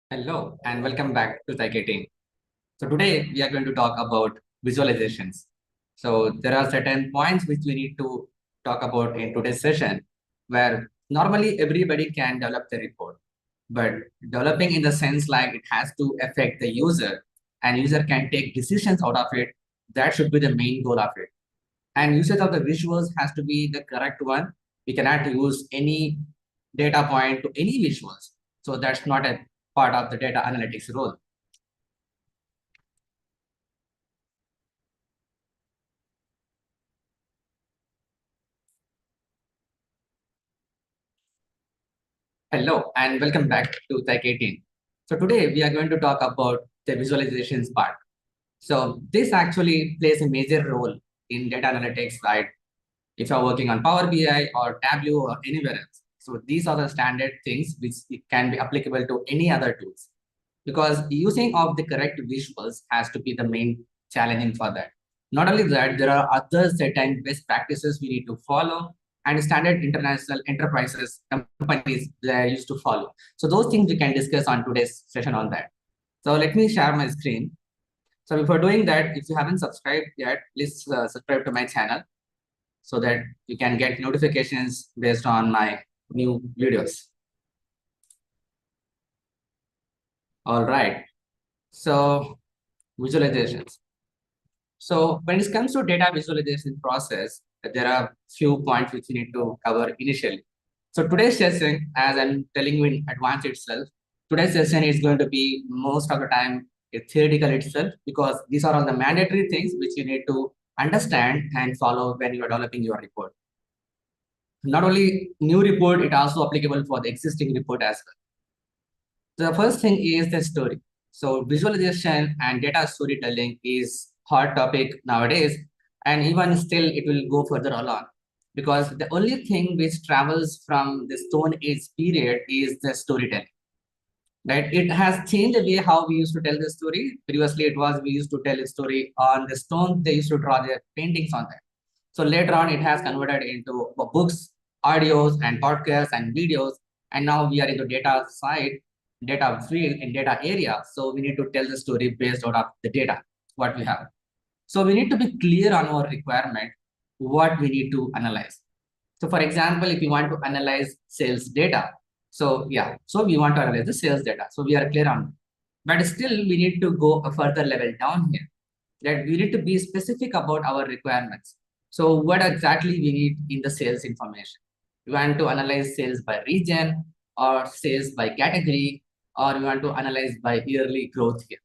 Hello and welcome back to taik18. So today we are going to talk about visualizations. So there are certain points which we need to talk about in today's session where normally everybody can develop the report, but developing in the sense like it has to affect the user and user can take decisions out of it. That should be the main goal of it. And usage of the visuals has to be the correct one. We cannot use any data point to any visuals. So that's not a part of the data analytics role. Hello and welcome back to taik18. So today we are going to talk about the visualizations part. So this actually plays a major role in data analytics, right? If you're working on Power BI or Tableau or anywhere else. So these are the standard things which can be applicable to any other tools, because using of the correct visuals has to be the main challenging for that. Not only that, there are other certain best practices we need to follow and standard international enterprises companies they used to follow. So those things we can discuss on today's session on that. So let me share my screen. So before doing that, if you haven't subscribed yet, please subscribe to my channel so that you can get notifications based on my new videos. All right. So visualizations. So when it comes to data visualization process, there are few points which we need to cover initially. So today's session, as I'm telling you in advance itself, today's session is going to be most of the time a theoretical itself, because these are all the mandatory things which you need to understand and follow when you are developing your report. Not only new report, it also applicable for the existing report as well. The first thing is the story. So visualization and data storytelling is hot topic nowadays, and even still it will go further along, because the only thing which travels from the Stone Age period is the storytelling. Right? It has changed the way how we used to tell the story. Previously, it was we used to tell a story on the stone. They used to draw their paintings on that. So later on, it has converted into books, audios, and podcasts and videos. And now we are into data side, data field, and data area. So we need to tell the story based out of the data, what we have. So we need to be clear on our requirement, what we need to analyze. So for example, if you want to analyze sales data, so yeah, so we want to analyze the sales data. So we are clear on, but still we need to go a further level down here, that we need to be specific about our requirements. So what exactly we need in the sales information? We want to analyze sales by region or sales by category, or we want to analyze by yearly growth here.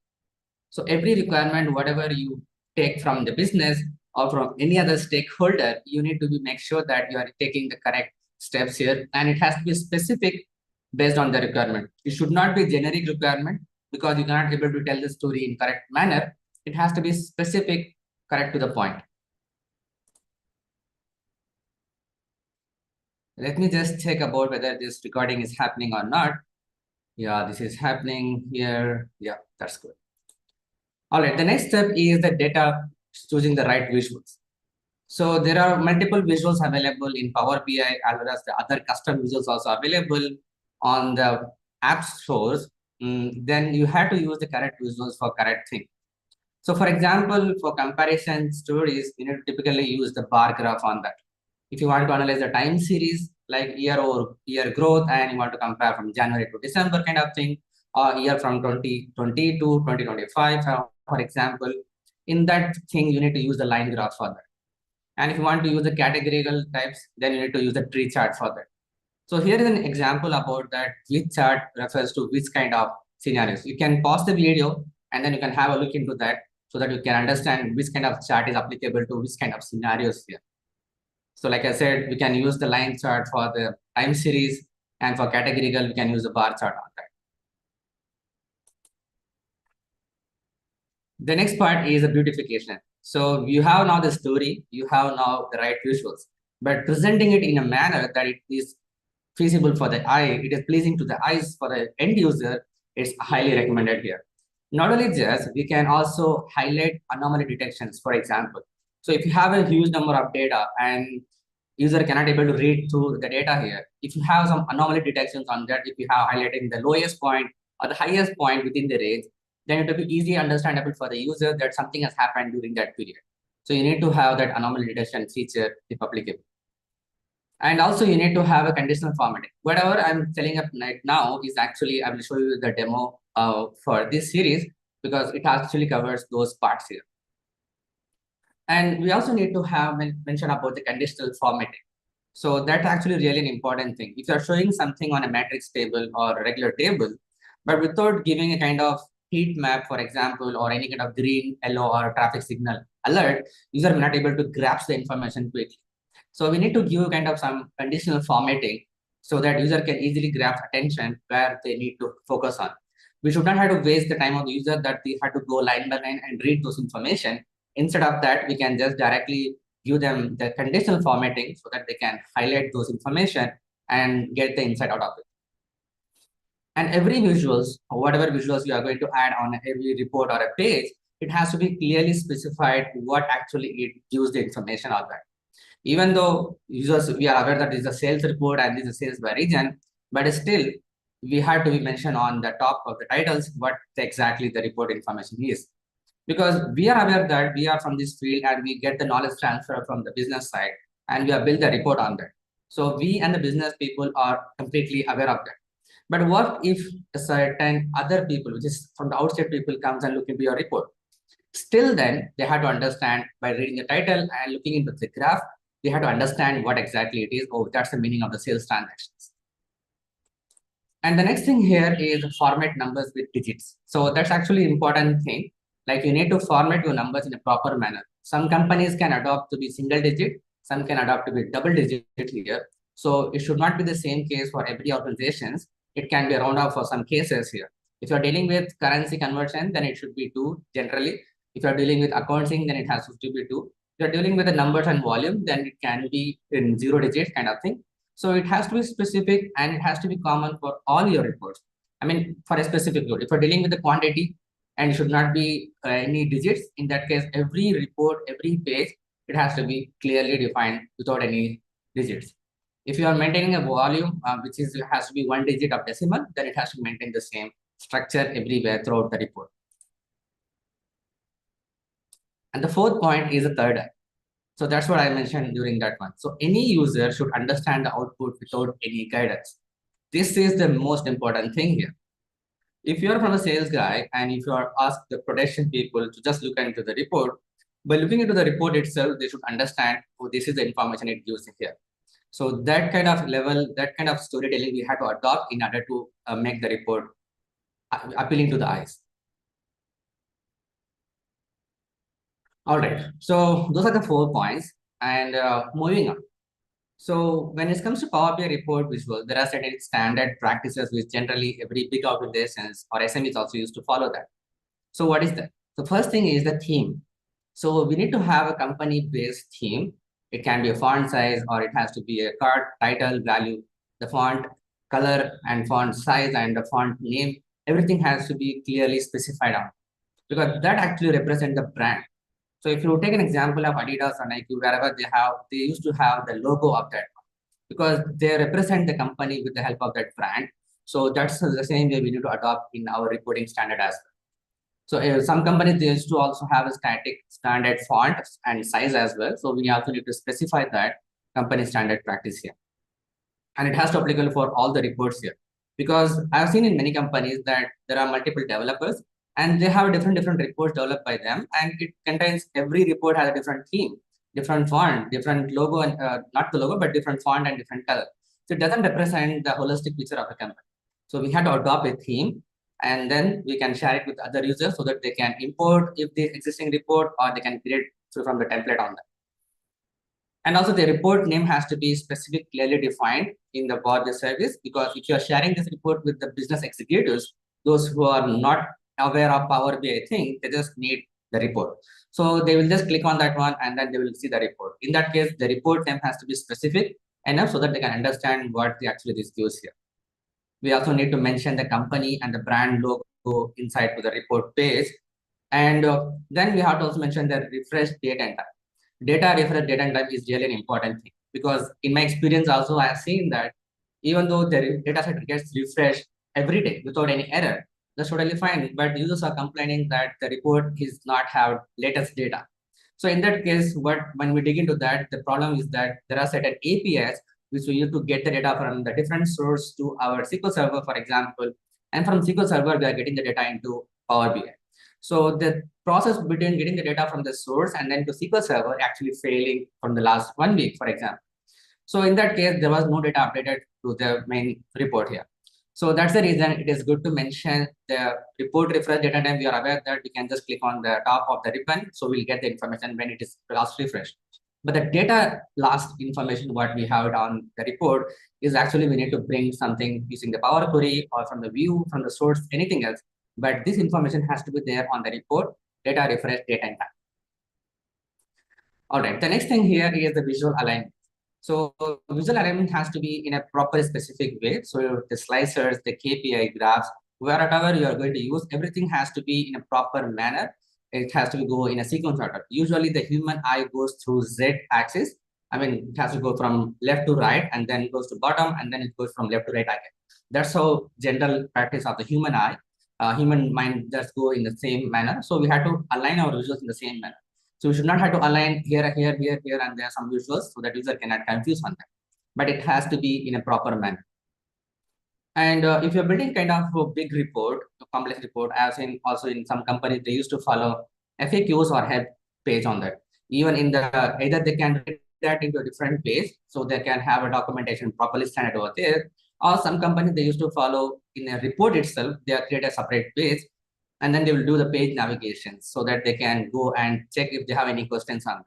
So every requirement, whatever you take from the business or from any other stakeholder, you need to be make sure that you are taking the correct steps here, and it has to be specific based on the requirement. It should not be generic requirement, because you cannot be able to tell the story in correct manner. It has to be specific, correct to the point. Let me just check about whether this recording is happening or not. Yeah, this is happening here. Yeah, that's good. All right, the next step is the data, choosing the right visuals. So there are multiple visuals available in Power BI, as well as the other custom visuals also available on the app stores. Then you have to use the correct visuals for correct thing. So for example, for comparison stories, you need to typically use the bar graph on that. If you want to analyze the time series, like year over year growth, and you want to compare from January to December kind of thing, or year from 2020 to 2025, for example, in that thing, you need to use the line graph for that. And if you want to use the categorical types, then you need to use the tree chart for that. So here is an example about that, which chart refers to which kind of scenarios. You can pause the video and then you can have a look into that, so that you can understand which kind of chart is applicable to which kind of scenarios here. So like I said, we can use the line chart for the time series, and for categorical, we can use the bar chart on that. The next part is the beautification. So you have now the story, you have now the right visuals, but presenting it in a manner that it is feasible for the eye, it is pleasing to the eyes for the end user, it's highly recommended here. Not only just, we can also highlight anomaly detections, for example. So if you have a huge number of data and user cannot able to read through the data here, if you have some anomaly detections on that, if you have highlighting the lowest point or the highest point within the range, then it will be easily understandable for the user that something has happened during that period. So you need to have that anomaly detection feature if applicable. And also you need to have a conditional formatting. Whatever I'm telling up right now is actually, I will show you the demo for this series because it actually covers those parts here. And we also need to have mention about the conditional formatting. So that's actually really an important thing. If you're showing something on a matrix table or a regular table, but without giving a kind of heat map, for example, or any kind of green, yellow, or traffic signal alert, user may not able to grasp the information quickly. So we need to give kind of some conditional formatting so that user can easily grasp attention where they need to focus on. We should not have to waste the time of the user that they had to go line by line and read those information. Instead of that, we can just directly give them the conditional formatting so that they can highlight those information and get the insight out of it. And every visuals, or whatever visuals you are going to add on every report or a page, it has to be clearly specified what actually it gives the information of that. Even though users, we are aware that this is a sales report and this is a sales by region, but still we have to be mentioned on the top of the titles what exactly the report information is. Because we are aware that we are from this field and we get the knowledge transfer from the business side and we have built the report on that. So we and the business people are completely aware of that. But what if a certain other people, which is from the outside people, comes and look into your report? Still then, they have to understand by reading the title and looking into the graph, they have to understand what exactly it is. Oh, that's the meaning of the sales transactions. And the next thing here is format numbers with digits. So that's actually important thing. Like you need to format your numbers in a proper manner. Some companies can adopt to be single digit, some can adopt to be double digit here. So it should not be the same case for every organizations. It can be round off for some cases here. If you're dealing with currency conversion, then it should be 2 generally. If you're dealing with accounting, then it has to be 2. If you're dealing with the numbers and volume, then it can be in 0 digits kind of thing. So it has to be specific and it has to be common for all your reports. I mean, for a specific load, if you're dealing with the quantity and it should not be any digits, in that case, every report, every page, it has to be clearly defined without any digits. If you are maintaining a volume, which is has to be 1 digit of decimal, then it has to maintain the same structure everywhere throughout the report. And the fourth point is the third eye. So that's what I mentioned during that one. So any user should understand the output without any guidance. This is the most important thing here. If you're from a sales guy and if you are asked the production people to just look into the report, by looking into the report itself, they should understand, oh, this is the information it gives here. So that kind of level, that kind of storytelling we had to adopt in order to make the report appealing to the eyes. All right, so those are the 4 points. And moving on. So when it comes to Power BI report visual, there are certain standard practices which generally every big organizations or SMEs also used to follow that. So what is that? The first thing is the theme. So we need to have a company-based theme. It can be a font size or it has to be a card, title, value, the font color and font size and the font name. Everything has to be clearly specified out because that actually represents the brand. So if you take an example of Adidas or Nike, wherever they used to have the logo of that because they represent the company with the help of that brand. So that's the same way we need to adopt in our reporting standard as well. So some companies, they used to also have a static standard font and size as well. So we also need to specify that company standard practice here. And it has to applicable for all the reports here. Because I've seen in many companies that there are multiple developers and they have different reports developed by them. And it contains, every report has a different theme, different font, different logo, and not the logo, but different font and different color. So it doesn't represent the holistic picture of a company. So we have to adopt a theme and then we can share it with other users so that they can import if the existing report or they can create from the template on that. And also the report name has to be specific, clearly defined in the body service, because if you're sharing this report with the business executives, those who are not aware of Power BI thing, they just need the report. So they will just click on that one and then they will see the report. In that case, the report name has to be specific enough so that they can understand what the actually this gives here. We also need to mention the company and the brand logo inside to the report page. And then we have to also mention the refresh date and time. Data refresh date and time is really an important thing because in my experience also I have seen that even though the data set gets refreshed every day without any error, that's totally fine. But users are complaining that the report is not have latest data. So in that case, when we dig into that, the problem is that there are certain APIs which we use to get the data from the different source to our SQL Server, for example, and from SQL Server we are getting the data into Power BI. So the process between getting the data from the source and then to SQL Server actually failing from the last 1 week, for example. So in that case, there was no data updated to the main report here. So that's the reason it is good to mention the report refresh data time. We are aware that we can just click on the top of the ribbon. So we'll get the information when it is last refreshed. But the data last information, what we have on the report is actually we need to bring something using the Power Query or from the view, from the source, anything else. But this information has to be there on the report, data refresh, date and time. All right, the next thing here is the visual alignment. So visual alignment has to be in a proper specific way. So the slicers, the KPI graphs, wherever you are going to use, everything has to be in a proper manner. It has to go in a sequence order. Usually the human eye goes through Z axis. I mean, it has to go from left to right and then it goes to bottom and then it goes from left to right again. That's how general practice of the human eye. Human mind just go in the same manner. So we have to align our visuals in the same manner. So we should not have to align here, and there are some visuals so that user cannot confuse on that. But it has to be in a proper manner. And if you're building kind of a big report, a complex report, as in also in some companies, they used to follow FAQs or help page on that. Even in the, either they can get that into a different page, so they can have a documentation properly standard over there. Or some companies, they used to follow in a report itself, they create a separate page and then they will do the page navigation so that they can go and check if they have any questions on that.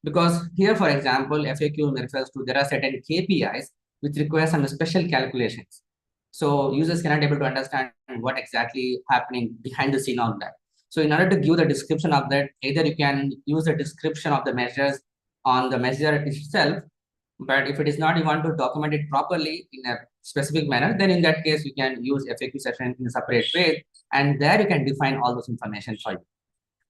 Because here, for example, FAQ refers to there are certain KPIs which require some special calculations. So users cannot able to understand what exactly happening behind the scene on that. So in order to give the description of that, either you can use the description of the measures on the measure itself, but if it is not, you want to document it properly in a specific manner, then in that case, you can use FAQ section in a separate page, and there you can define all those information for you.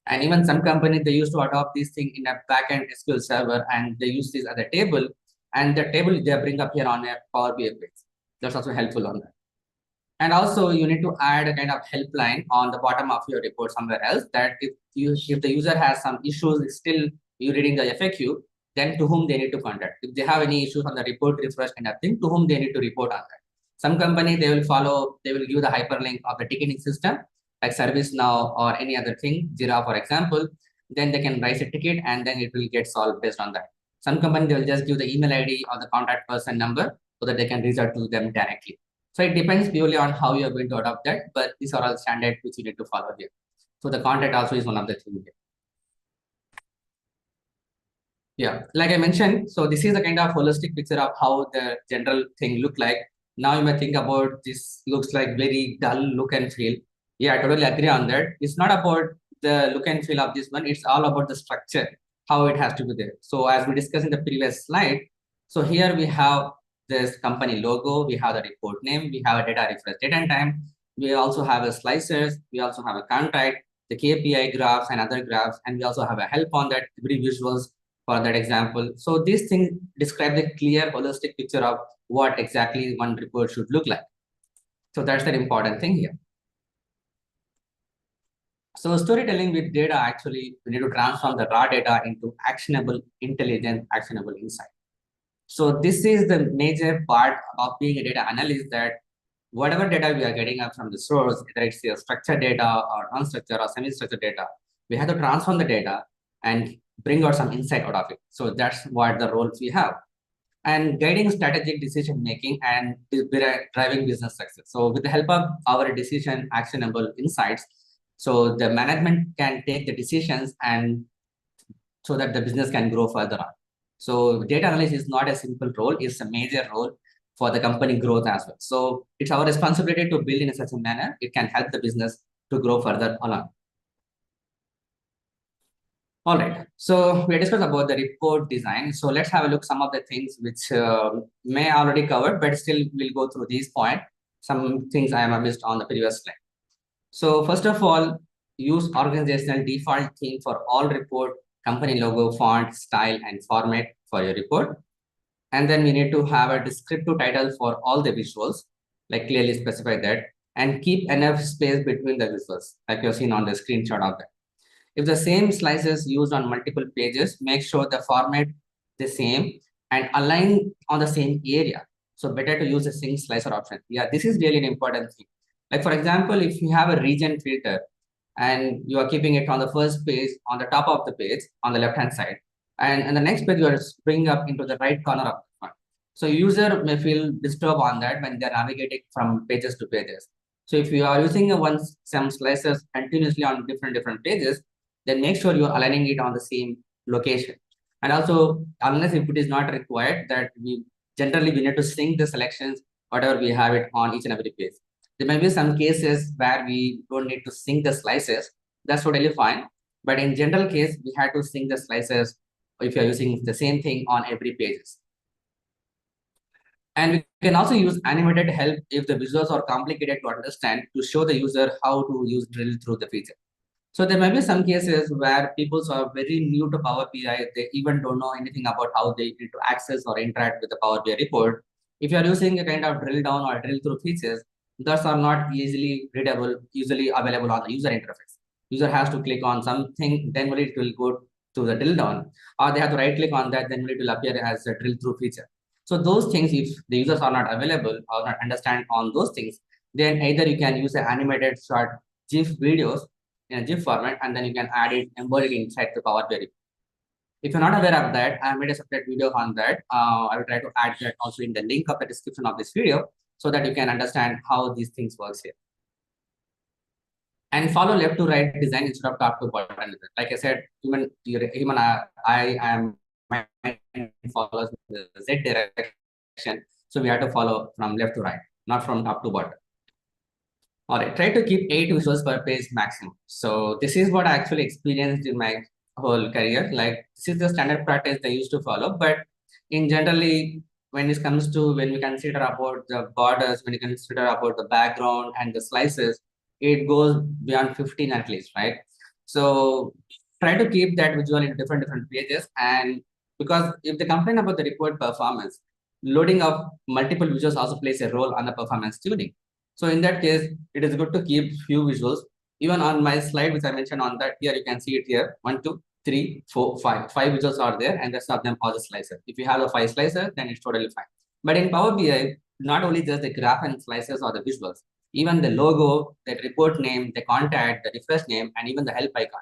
And even some companies, they used to adopt this thing in a backend SQL server, and they use this as a table, and the table they bring up here on a Power BI page. That's also helpful on that. And also you need to add a kind of helpline on the bottom of your report somewhere else that if the user has some issues, still you reading the FAQ, then to whom they need to contact. If they have any issues on the report refresh kind of thing, to whom they need to report on that. Some company, they will give the hyperlink of the ticketing system, like ServiceNow or any other thing, Jira, for example, then they can raise a ticket and then it will get solved based on that. Some company, they will just give the email ID or the contact person number so that they can reach out to them directly. So it depends purely on how you're going to adopt that, but these are all standards which you need to follow here. So the contact also is one of the things here. Yeah, like I mentioned, so this is a kind of holistic picture of how the general thing look like. Now you may think about this looks like very dull look and feel. Yeah, I totally agree on that. It's not about the look and feel of this one. It's all about the structure, how it has to be there. So as we discussed in the previous slide, so here we have this company logo, we have the report name, we have a data refresh date and time. We also have a slicers, we also have a contact, the KPI graphs and other graphs, and we also have a help on that, every visuals for that example. So these things describe the clear holistic picture of what exactly one report should look like. So that's the important thing here. So storytelling with data, actually, we need to transform the raw data into actionable, intelligent, actionable insight. So this is the major part of being a data analyst, that whatever data we are getting up from the source, whether it's structured data or unstructured or semi-structured data, we have to transform the data and bring out some insight out of it. So that's what the roles we have. And guiding strategic decision making and driving business success. So with the help of our decision actionable insights, so the management can take the decisions and so that the business can grow further on. So data analysis is not a simple role, it's a major role for the company growth as well. So it's our responsibility to build in such a manner it can help the business to grow further along. All right, so we discussed about the report design. So let's have a look some of the things which may already covered, but still we'll go through these points. Some things I have missed on the previous slide. So first of all, use organizational default theme for all report, company logo, font, style, and format for your report. And then we need to have a descriptive title for all the visuals, like clearly specify that. and keep enough space between the visuals, like you've seen on the screenshot of that. If the same slices used on multiple pages, make sure the format the same and align on the same area. So better to use a single slicer option. Yeah, this is really an important thing. Like for example, if you have a region filter and you are keeping it on the first page, on the top of the page, on the left-hand side, and the next page you are bringing up into the right corner of the font. So user may feel disturbed on that when they're navigating from pages to pages. So if you are using some slices continuously on different pages, then make sure you're aligning it on the same location. And also, unless if it is not required, that we generally we need to sync the selections, whatever we have it on each and every page. There may be some cases where we don't need to sync the slices. That's totally fine. But in general case, we have to sync the slices if you're using the same thing on every pages. And we can also use animated help if the visuals are complicated to understand to show the user how to use drill through the feature. So there may be some cases where people are very new to Power BI. They even don't know anything about how they need to access or interact with the Power BI report. If you are using a kind of drill down or drill through features, those are not easily readable, usually available on the user interface. User has to click on something, then only it will go to the drill down, or they have to right click on that, then it will appear as a drill through feature. So those things, if the users are not available or not understand on those things, then either you can use an animated short GIF videos in a GIF format, and then you can add it, embed it inside the Power BI. If you're not aware of that, I made a separate video on that. I will try to add that also in the link of the description of this video so that you can understand how these things works here. And follow left to right design instead of top to bottom. Like I said, I am my follows the Z direction. So we have to follow from left to right, not from top to bottom. All right, try to keep 8 visuals per page maximum. So this is what I actually experienced in my whole career. Like this is the standard practice they used to follow, but in generally, when it comes to when we consider about the borders, when you consider about the background and the slices, it goes beyond 15 at least, right? So try to keep that visual in different pages. And because if they complain about the report performance, loading of multiple visuals also plays a role on the performance tuning. So in that case, it is good to keep few visuals. Even on my slide, which I mentioned on that here, you can see it here. 1, 2, 3, 4, 5. 5 visuals are there, and the rest of them are the slicer. If you have the 5 slicer, then it's totally fine. But in Power BI, not only just the graph and slices or the visuals, even the logo, the report name, the contact, the refresh name, and even the help icon.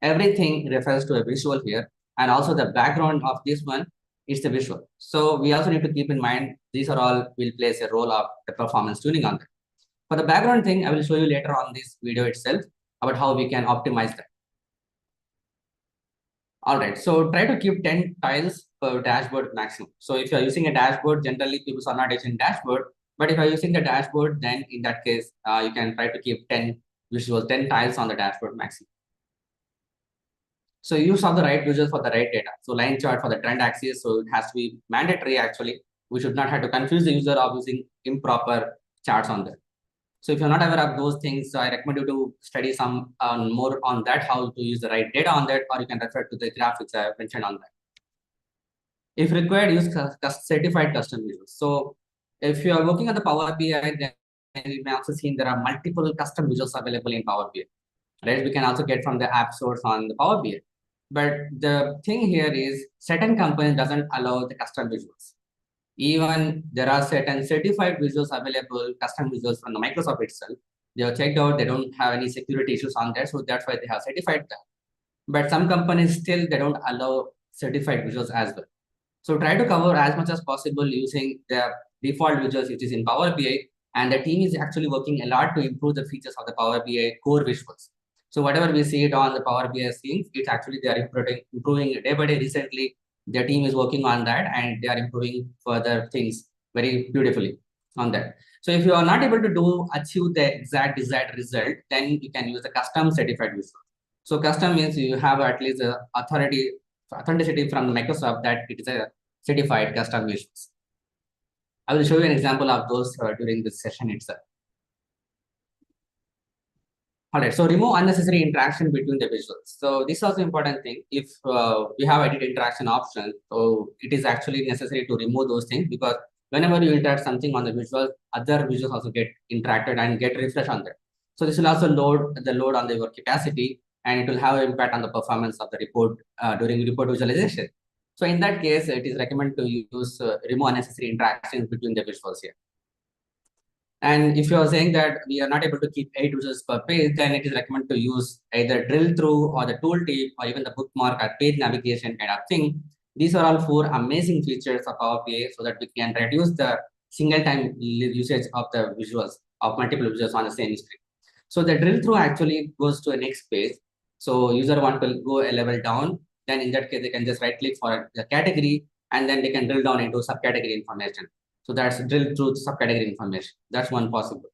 Everything refers to a visual here. And also the background of this one is the visual. So we also need to keep in mind, these are all will plays a role of the performance tuning on that. For the background thing, I will show you later on this video itself about how we can optimize that. All right, so try to keep 10 tiles per dashboard maximum. So if you're using a dashboard, generally people are not using dashboard, but if you're using the dashboard, then in that case, you can try to keep 10 visuals, 10 tiles on the dashboard maximum. So use all the right visuals for the right data. So line chart for the trend axis, so it has to be mandatory actually. We should not have to confuse the user of using improper charts on that. So if you're not aware of those things, I recommend you to study some more on that, how to use the right data on that, or you can refer to the graph which I mentioned on that. If required, use certified custom visuals. So if you are working on the Power BI, then you may also see there are multiple custom visuals available in Power BI. Right? We can also get from the app source on the Power BI. But the thing here is certain companies doesn't allow the custom visuals. Even there are certain certified visuals available, custom visuals from the Microsoft itself. They are checked out, they don't have any security issues on there, so that's why they have certified that. But some companies still, they don't allow certified visuals as well. So try to cover as much as possible using the default visuals which is in Power BI, and the team is actually working a lot to improve the features of the Power BI core visuals. So whatever we see it on the Power BI scenes, it's actually they are improving day by day. Recently, their team is working on that and they are improving further things very beautifully on that. So if you are not able to achieve the exact desired result, then you can use the custom certified visual. So custom means you have at least the authenticity from Microsoft that it is a certified custom visuals. I will show you an example of those during this session itself. All right, so remove unnecessary interaction between the visuals. So this is also important thing. If we have edit interaction option, so it is actually necessary to remove those things because Whenever you interact something on the visual, other visuals also get interacted and get refresh on that. So this will also load on your capacity, and it will have an impact on the performance of the report during report visualization. So in that case, it is recommended to use remove unnecessary interactions between the visuals here. And if you are saying that we are not able to keep 8 users per page, then it is recommended to use either drill through or the tooltip or even the bookmark or page navigation kind of thing. These are all 4 amazing features of Power BI so that we can reduce the single time usage of the visuals of multiple visuals on the same screen. So the drill through actually goes to a next page. So user want to go a level down, then in that case, they can just right click for the category and then they can drill down into subcategory information. So that's drill through subcategory information. That's one possible.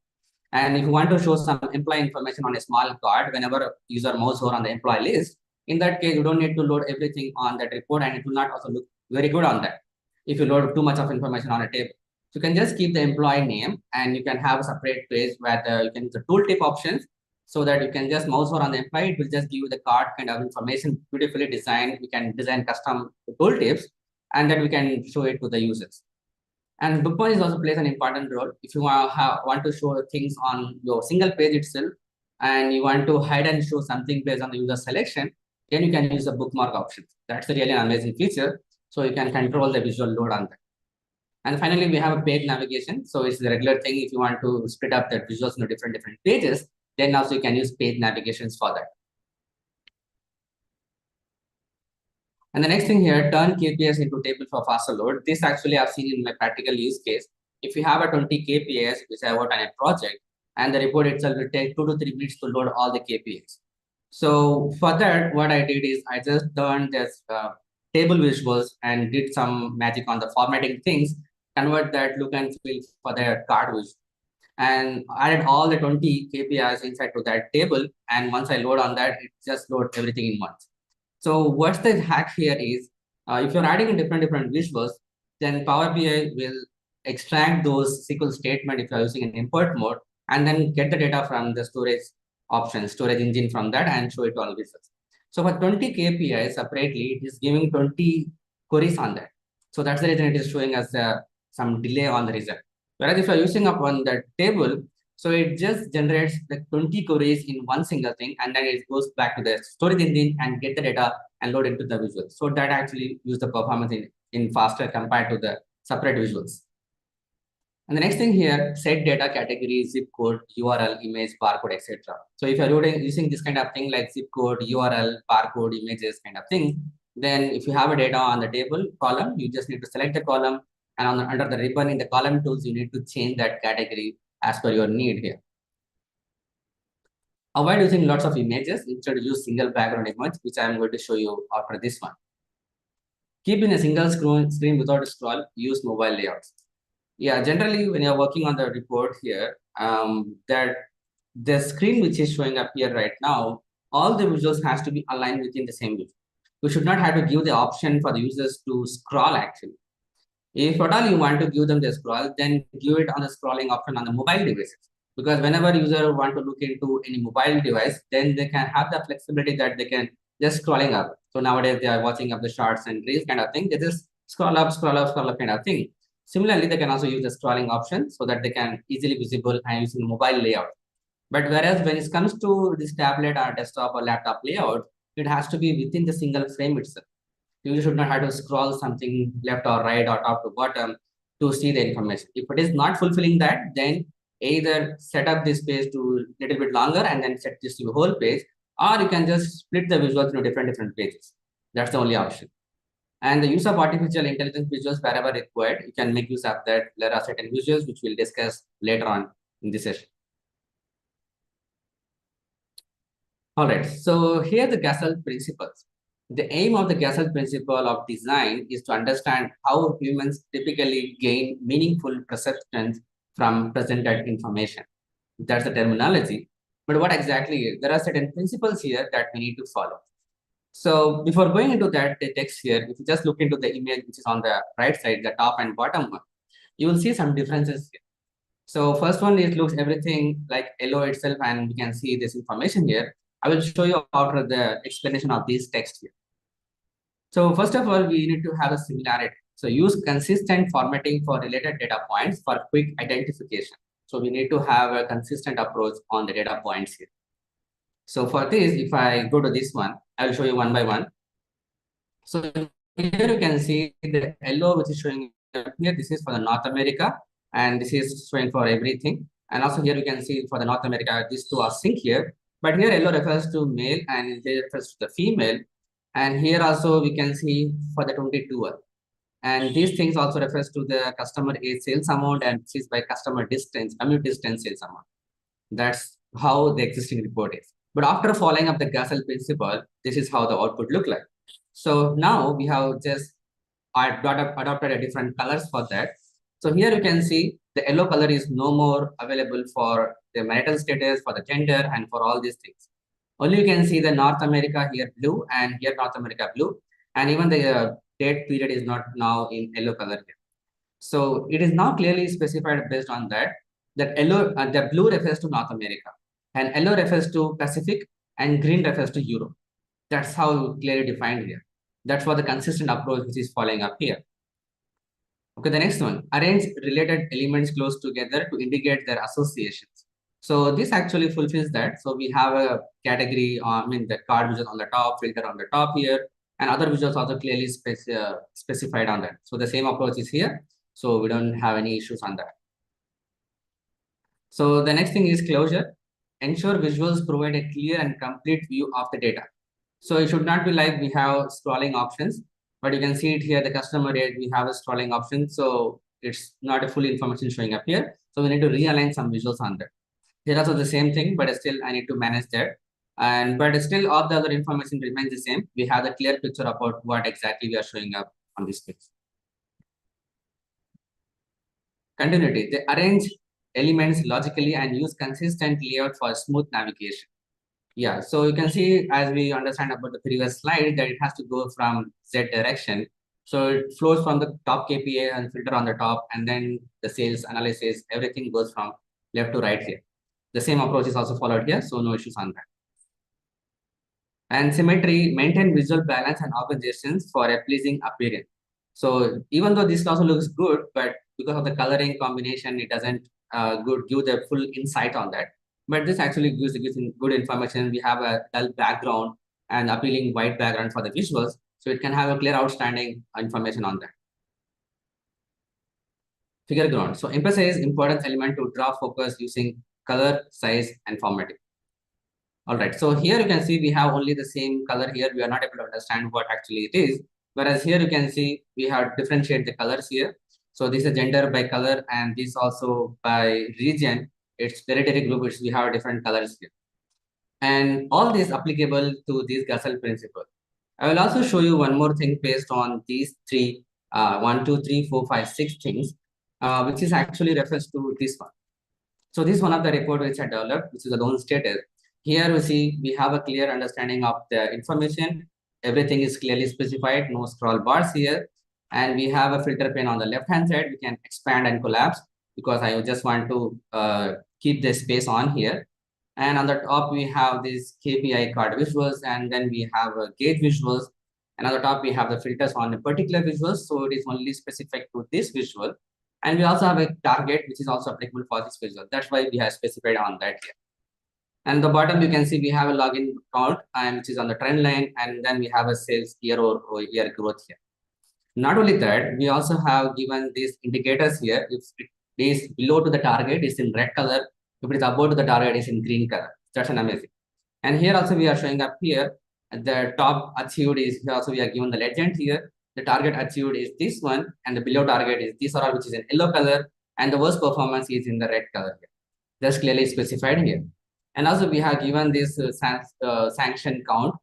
And if you want to show some employee information on a small card, whenever user mouse over on the employee list, in that case, you don't need to load everything on that report and it will not also look very good on that. If you load too much of information on a table, so you can just keep the employee name and you can have a separate page where you can use the tooltip options so that you can just mouse over on the employee. It will just give you the card kind of information beautifully designed. We can design custom tooltips and then we can show it to the users. And bookmark is also plays an important role. If you want to show things on your single page itself, and you want to hide and show something based on the user selection, then you can use the bookmark option. That's a really amazing feature. So you can control the visual load on that. And finally, we have a page navigation. So it's the regular thing. If you want to split up the visuals into different pages, then also you can use page navigations for that. And the next thing here, turn KPIs into table for faster load. This actually I've seen in my practical use case. If you have a 20 KPIs, which I work on a project, and the report itself will take 2 to 3 minutes to load all the KPIs. So for that, what I did is I just turned this table visuals and did some magic on the formatting things, convert that look and feel for the card visual, and added all the 20 KPIs inside to that table. And once I load on that, it just loads everything in once. So what's the hack here is, if you're adding in different visuals, then Power BI will extract those SQL statement if you're using an import mode, and then get the data from the storage option, storage engine from that, and show it to all visuals. So for 20 KPIs separately, it is giving 20 queries on that. So that's the reason it is showing us some delay on the result. Whereas if you're using up on that table, so it just generates the 20 queries in one single thing, and then it goes back to the storage engine and get the data and load into the visuals. So that actually use the performance in faster compared to the separate visuals. And the next thing here, set data category, zip code, URL, image, barcode, etc. So if you're using this kind of thing like zip code, URL, barcode, images kind of thing, then if you have a data on the table column, you just need to select the column, and under the ribbon in the column tools, you need to change that category as per your need here. Avoid using lots of images. Instead, use single background image, which I'm going to show you after this one. Keep in a single screen without a scroll. Use mobile layouts. Yeah, generally, when you're working on the report here, that the screen which is showing up here right now, all the visuals has to be aligned within the same view. You should not have to give the option for the users to scroll actually. If at all you want to give them the scroll, then give it on the scrolling option on the mobile devices. Because whenever user want to look into any mobile device, then they can have the flexibility that they can just scrolling up. So nowadays they are watching up the shorts and reels kind of thing. They just scroll up kind of thing. Similarly, they can also use the scrolling option so that they can easily visible and using mobile layout. But whereas when it comes to this tablet or desktop or laptop layout, it has to be within the single frame itself. You should not have to scroll something left or right or top to bottom to see the information. If it is not fulfilling that, then either set up this page to a little bit longer and then set this to the whole page, or you can just split the visuals into different pages. That's the only option. And the use of artificial intelligence visuals wherever required, you can make use of that. There are certain visuals which we'll discuss later on in this session. All right, so here are the Gasel principles. The aim of the Gasel principle of design is to understand how humans typically gain meaningful perceptions from presented information. That's the terminology. But what exactly is? There are certain principles here that we need to follow. So before going into that, the text here, if you just look into the image which is on the right side, the top and bottom one, you will see some differences here. So first one, it looks everything like yellow itself, and we can see this information here. I will show you after the explanation of these text here. So first of all, we need to have a similarity. So use consistent formatting for related data points for quick identification. So we need to have a consistent approach on the data points here. So for this, if I go to this one, I will show you one by one. So here you can see the yellow, which is showing here. This is for the North America, and this is showing for everything. And also here you can see for the North America, these two are sync here. But here yellow refers to male and here refers to the female. And here also we can see for the 22. And these things also refers to the customer age sales amount and this is by customer distance, commute distance sales amount. That's how the existing report is. But after following up the Gassel principle, this is how the output look like. So now we have just adopted a different colors for that. So here you can see the yellow color is no more available for the marital status, for the gender, and for all these things. Only you can see the North America here blue and here North America blue. And even the date period is not now in yellow color here. So it is now clearly specified based on that, that yellow, the blue refers to North America and yellow refers to Pacific and green refers to Europe. That's how clearly defined here. That's what the consistent approach which is following up here. Okay, the next one, arrange related elements close together to indicate their associations. So this actually fulfills that. So we have a category, the card visual on the top, filter on the top here, and other visuals also clearly specified on that. So the same approach is here. So we don't have any issues on that. So the next thing is closure. Ensure visuals provide a clear and complete view of the data. So it should not be like we have scrolling options, but you can see it here, the customer rate, we have a scrolling option. So it's not a full information showing up here. So we need to realign some visuals on that. Here also the same thing, but still I need to manage that. But still all the other information remains the same. We have a clear picture about what exactly we are showing up on this page. Continuity, they arrange elements logically and use consistent layout for smooth navigation. Yeah, so you can see as we understand about the previous slide that it has to go from Z direction. So it flows from the top KPI and filter on the top, and then the sales analysis, everything goes from left to right here. The same approach is also followed here, so no issues on that. And symmetry, maintain visual balance and organizations for a pleasing appearance. So even though this also looks good, but because of the coloring combination, it doesn't give the full insight on that. But this actually gives good information. We have a dull background and appealing white background for the visuals. So it can have a clear outstanding information on that. Figure ground. So emphasize importance element to draw focus using color, size, and formatting. All right, so here you can see we have only the same color here. We are not able to understand what actually it is. Whereas here you can see we have differentiate the colors here. So this is gender by color and this also by region. It's territory group, which we have different colors here. And all this applicable to this Gassel principle. I will also show you one more thing based on these three, 1, 2, 3, 4, 5, 6 things, which is actually refers to this one. So this is one of the report which I developed, which is a loan status. Here we see we have a clear understanding of the information. Everything is clearly specified, no scroll bars here. And we have a filter pane on the left-hand side. We can expand and collapse because I just want to keep the space on here. And on the top, we have these KPI card visuals, and then we have gauge visuals. And on the top, we have the filters on a particular visuals. So it is only specific to this visual. And we also have a target, which is also applicable for this visual. That's why we have specified on that here. And the bottom, you can see we have a login count, and which is on the trend line. And then we have a sales year-over-year growth here. Not only that, we also have given these indicators here. If it is below to the target, it's in red color. If it is above to the target, it's in green color. That's an amazing. And here also we are showing up here. The top achieved is here also we are given the legend here. The target achieved is this one, and the below target is this or which is in yellow color, and the worst performance is in the red color here. That's clearly specified here. And also we have given this sanction count,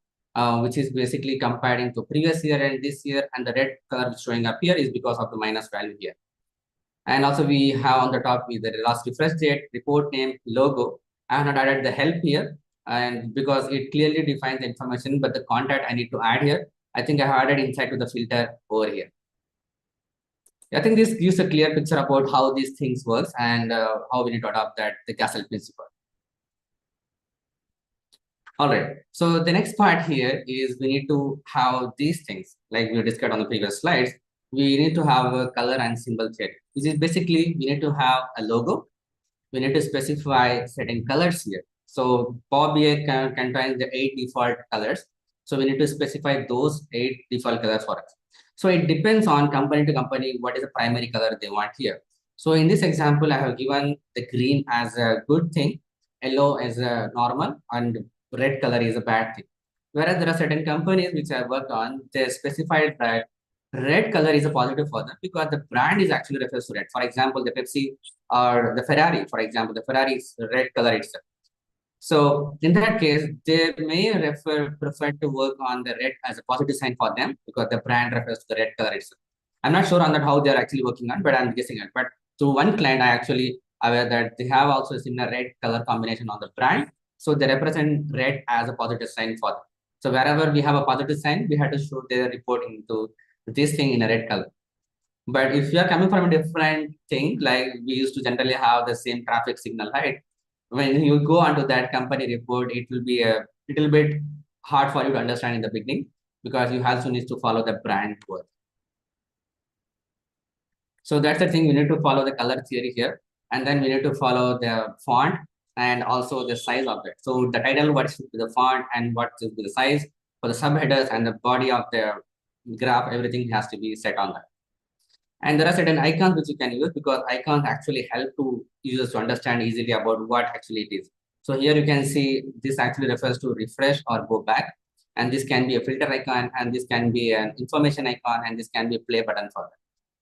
which is basically comparing to previous year and this year, and the red color showing up here is because of the minus value here. And also we have on the top with the last refresh date, report name, logo. I have not added the help here, and because it clearly defines the information, but the contact I need to add here. I think I have added inside to the filter over here. I think this gives a clear picture about how these things works and how we need to adopt that the Gassel principle. All right. So the next part here is we need to have these things like we discussed on the previous slides. we need to have a color and symbol set. This is basically we need to have a logo. We need to specify certain colors here. So Power BI contains the 8 default colors. So we need to specify those 8 default colors for us. So it depends on company to company what is the primary color they want here. So in this example, I have given the green as a good thing, yellow as a normal, and red color is a bad thing. Whereas there are certain companies which I worked on, they specified that red color is a positive for them because the brand is actually refers to red. For example, the Pepsi or the Ferrari, for example, the Ferrari is red color itself. So in that case, they may prefer to work on the red as a positive sign for them because the brand refers to the red color itself. I'm not sure on that how they're actually working on, but I'm guessing it. But to one client, I actually aware that they have also seen a red color combination on the brand. So they represent red as a positive sign for them. So wherever we have a positive sign, we have to show their reporting to this thing in a red color. But if you are coming from a different thing, like we used to generally have the same traffic signal, right? When you go onto that company report, it will be a little bit hard for you to understand in the beginning because you also need to follow the brand word. So that's the thing. We need to follow the color theory here, and then we need to follow the font and also the size of it. So the title, what should be the font and what should be the size for the subheaders and the body of the graph, everything has to be set on that. And there are certain icons which you can use because icons actually help to users to understand easily about what actually it is. So here you can see this actually refers to refresh or go back. And this can be a filter icon, and this can be an information icon, and this can be a play button for that.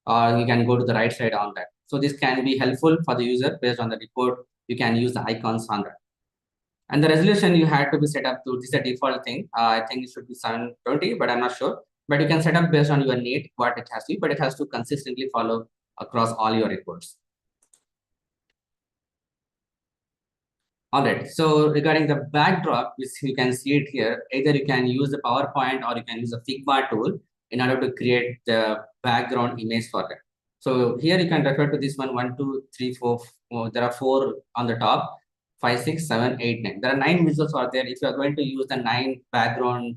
Or you can go to the right side on that. So this can be helpful for the user based on the report. You can use the icons on that. And the resolution you had to be set up to, this is a default thing. I think it should be 720, but I'm not sure. But you can set up based on your need what it has to be, but it has to consistently follow across all your reports. All right. So regarding the backdrop, which you can see it here, either you can use the PowerPoint or you can use a Figma tool in order to create the background image for that. So here you can refer to this one, two, three, four. There are 4 on the top, 5, 6, 7, 8, 9. There are 9 visuals are there. If you are going to use the 9 background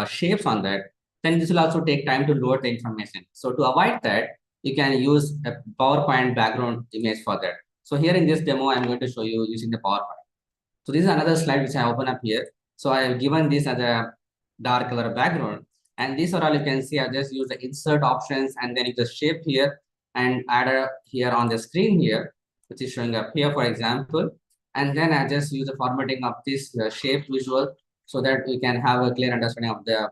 shapes on that, then this will also take time to load the information. So to avoid that, you can use a PowerPoint background image for that. So here in this demo, I'm going to show you using the PowerPoint. So this is another slide which I open up here. So I have given this as a dark color background. And these are all you can see. I just use the insert options and then you just shape here and add a here on the screen here, which is showing up here, for example. And then I just use the formatting of this shape visual so that we can have a clear understanding of the,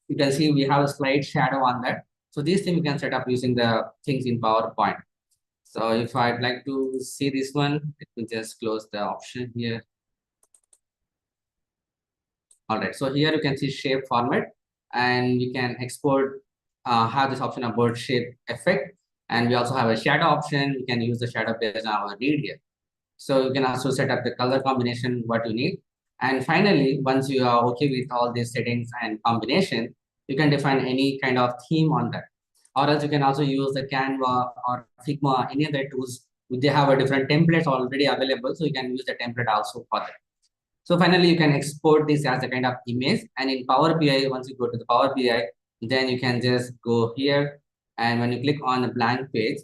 you can see we have a slide shadow on that. So these things we can set up using the things in PowerPoint. So if I'd like to see this one, let me just close the option here. All right, so here you can see shape format and we can export, have this option about shape effect. And we also have a shadow option. We can use the shadow based on our need here. So you can also set up the color combination, what you need. And finally, once you are okay with all these settings and combination, you can define any kind of theme on that. Or else you can also use the Canva or Figma, any other tools. They have a different templates already available. So you can use the template also for that. So finally, you can export this as a kind of image. And in Power BI, once you go to the Power BI, then you can just go here. And when you click on the blank page,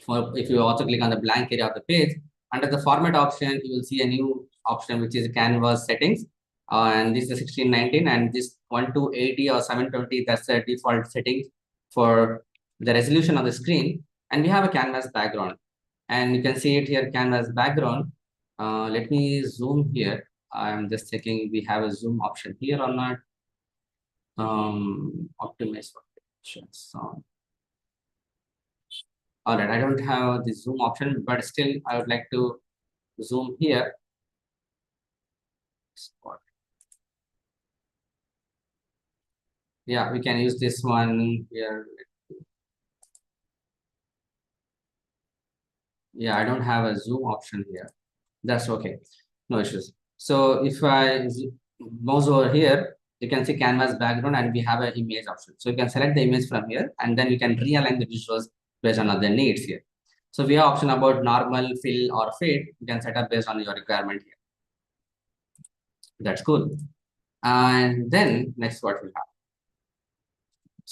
or if you also click on the blank area of the page, under the format option, you will see a new option, which is canvas settings. And this is 1619 and this 1280 or 720, that's the default settings for the resolution of the screen. And we have a canvas background. And you can see it here, canvas background. Let me zoom here. I'm just checking we have a zoom option here or not. Optimize for pictures. So, all right, I don't have the zoom option, but still I would like to zoom here. Yeah, we can use this one here. Yeah, I don't have a zoom option here. That's okay. No issues. So if I mouse over here, you can see canvas background and we have an image option. So you can select the image from here and then we can realign the visuals based on other needs here. So we have option about normal, fill or fade. You can set up based on your requirement here. That's cool. And then next what we have.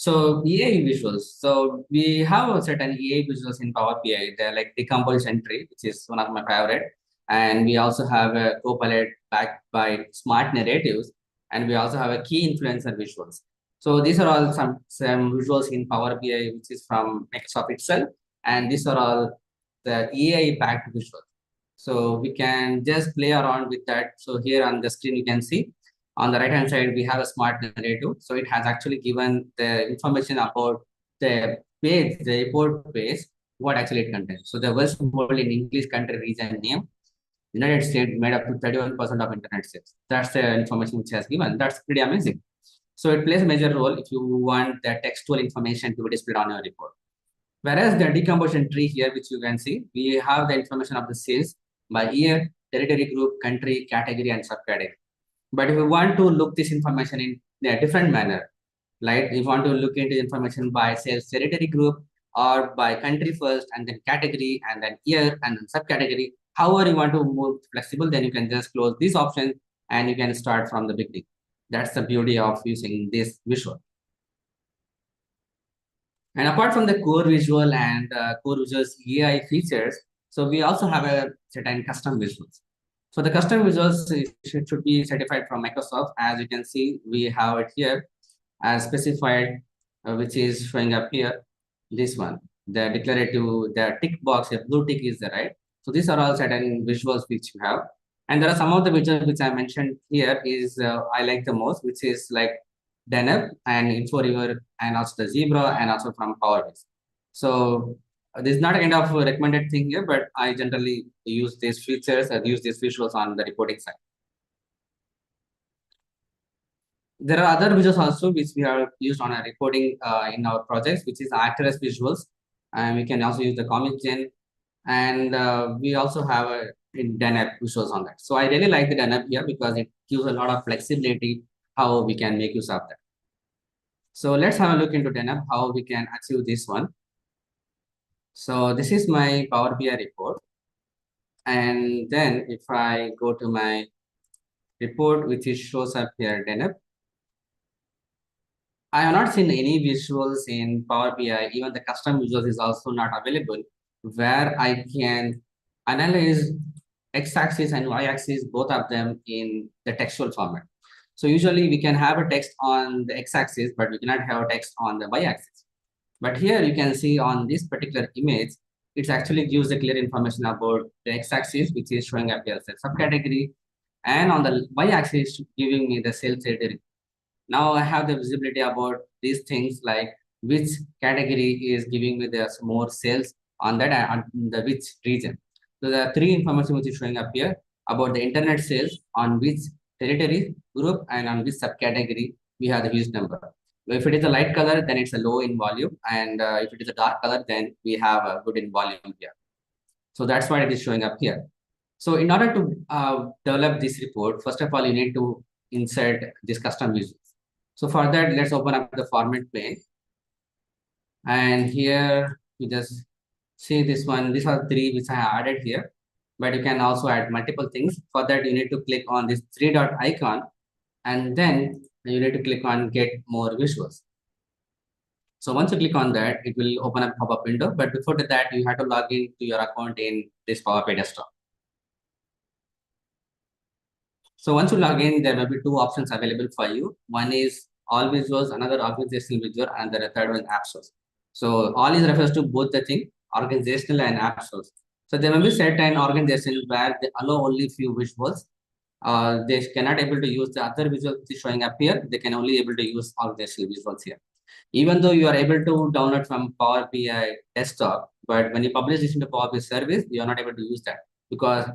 So EA visuals. So we have a certain EA visuals in Power BI. They're like decomposed entry, which is one of my favorite. And we also have a Copilot backed by smart narratives. And we also have a key influencer visuals. So these are all some visuals in Power BI, which is from Microsoft itself. And these are all the EA backed visuals. So we can just play around with that. So here on the screen, you can see on the right hand side, we have a smart narrative. So it has actually given the information about the page, the report page, what actually it contains. So the worst world in English country region name, United States made up to 31% of internet sales. That's the information which has given. That's pretty amazing. So it plays a major role if you want the textual information to be displayed on your report. Whereas the decomposition tree here, which you can see, we have the information of the sales by year, territory group, country, category, and subcategory. But if you want to look this information in a different manner, like if you want to look into information by sales territory group or by country first and then category and then year and then subcategory, however you want to move flexible, then you can just close this option and you can start from the beginning. That's the beauty of using this visual. And apart from the core visual and core visuals AI features, so we also have a certain custom visuals. So the custom visuals should be certified from Microsoft. As you can see, we have it here as specified, which is showing up here. This one, the declarative, the tick box, the blue tick is the right. So these are all certain visuals which you have. And there are some of the visuals which I mentioned here is I like the most, which is like Deneb and InfoRiver and also the Zebra and also from PowerBase. So this is not a kind of recommended thing here, but I generally use these features and use these visuals on the reporting side. There are other visuals also which we have used on a reporting in our projects, which is actors visuals, and we can also use the comic gen, and we also have a in Deneb visuals on that. So I really like the Deneb here because it gives a lot of flexibility how we can make use of that. So let's have a look into Deneb, how we can achieve this one. So this is my Power BI report. And then if I go to my report, which is shows up here, Deneb, I have not seen any visuals in Power BI. Even the custom visuals is also not available where I can analyze x-axis and y-axis, both of them in the textual format. So usually we can have a text on the x-axis, but we cannot have a text on the y-axis. But here you can see on this particular image, it actually gives the clear information about the x-axis, which is showing up here as a subcategory, and on the y-axis giving me the sales territory. Now I have the visibility about these things like which category is giving me the more sales on that and the which region. So there are three information which is showing up here about the internet sales on which territory group and on which subcategory we have the huge number. If it is a light color, then it's a low in volume, and if it is a dark color, then we have a good in volume here. So that's why it is showing up here. So in order to develop this report, first of all, you need to insert this custom visuals. So for that, let's open up the format pane. And here you just see this one. These are three which I have added here, but you can also add multiple things. For that, you need to click on this three dot icon, and then you need to click on get more visuals. So once you click on that, it will open up pop-up window. But before that, you have to log in to your account in this Power BI desktop. So once you log in, there will be two options available for you. One is all visuals, another organizational visual, and the third one app source. So all is refers to both the thing, organizational and app source. So there may be certain organizations where they allow only few visuals. They cannot able to use the other visuals showing up here. They can only able to use organizational visuals here. Even though you are able to download from Power BI desktop, but when you publish this into Power BI service, you are not able to use that because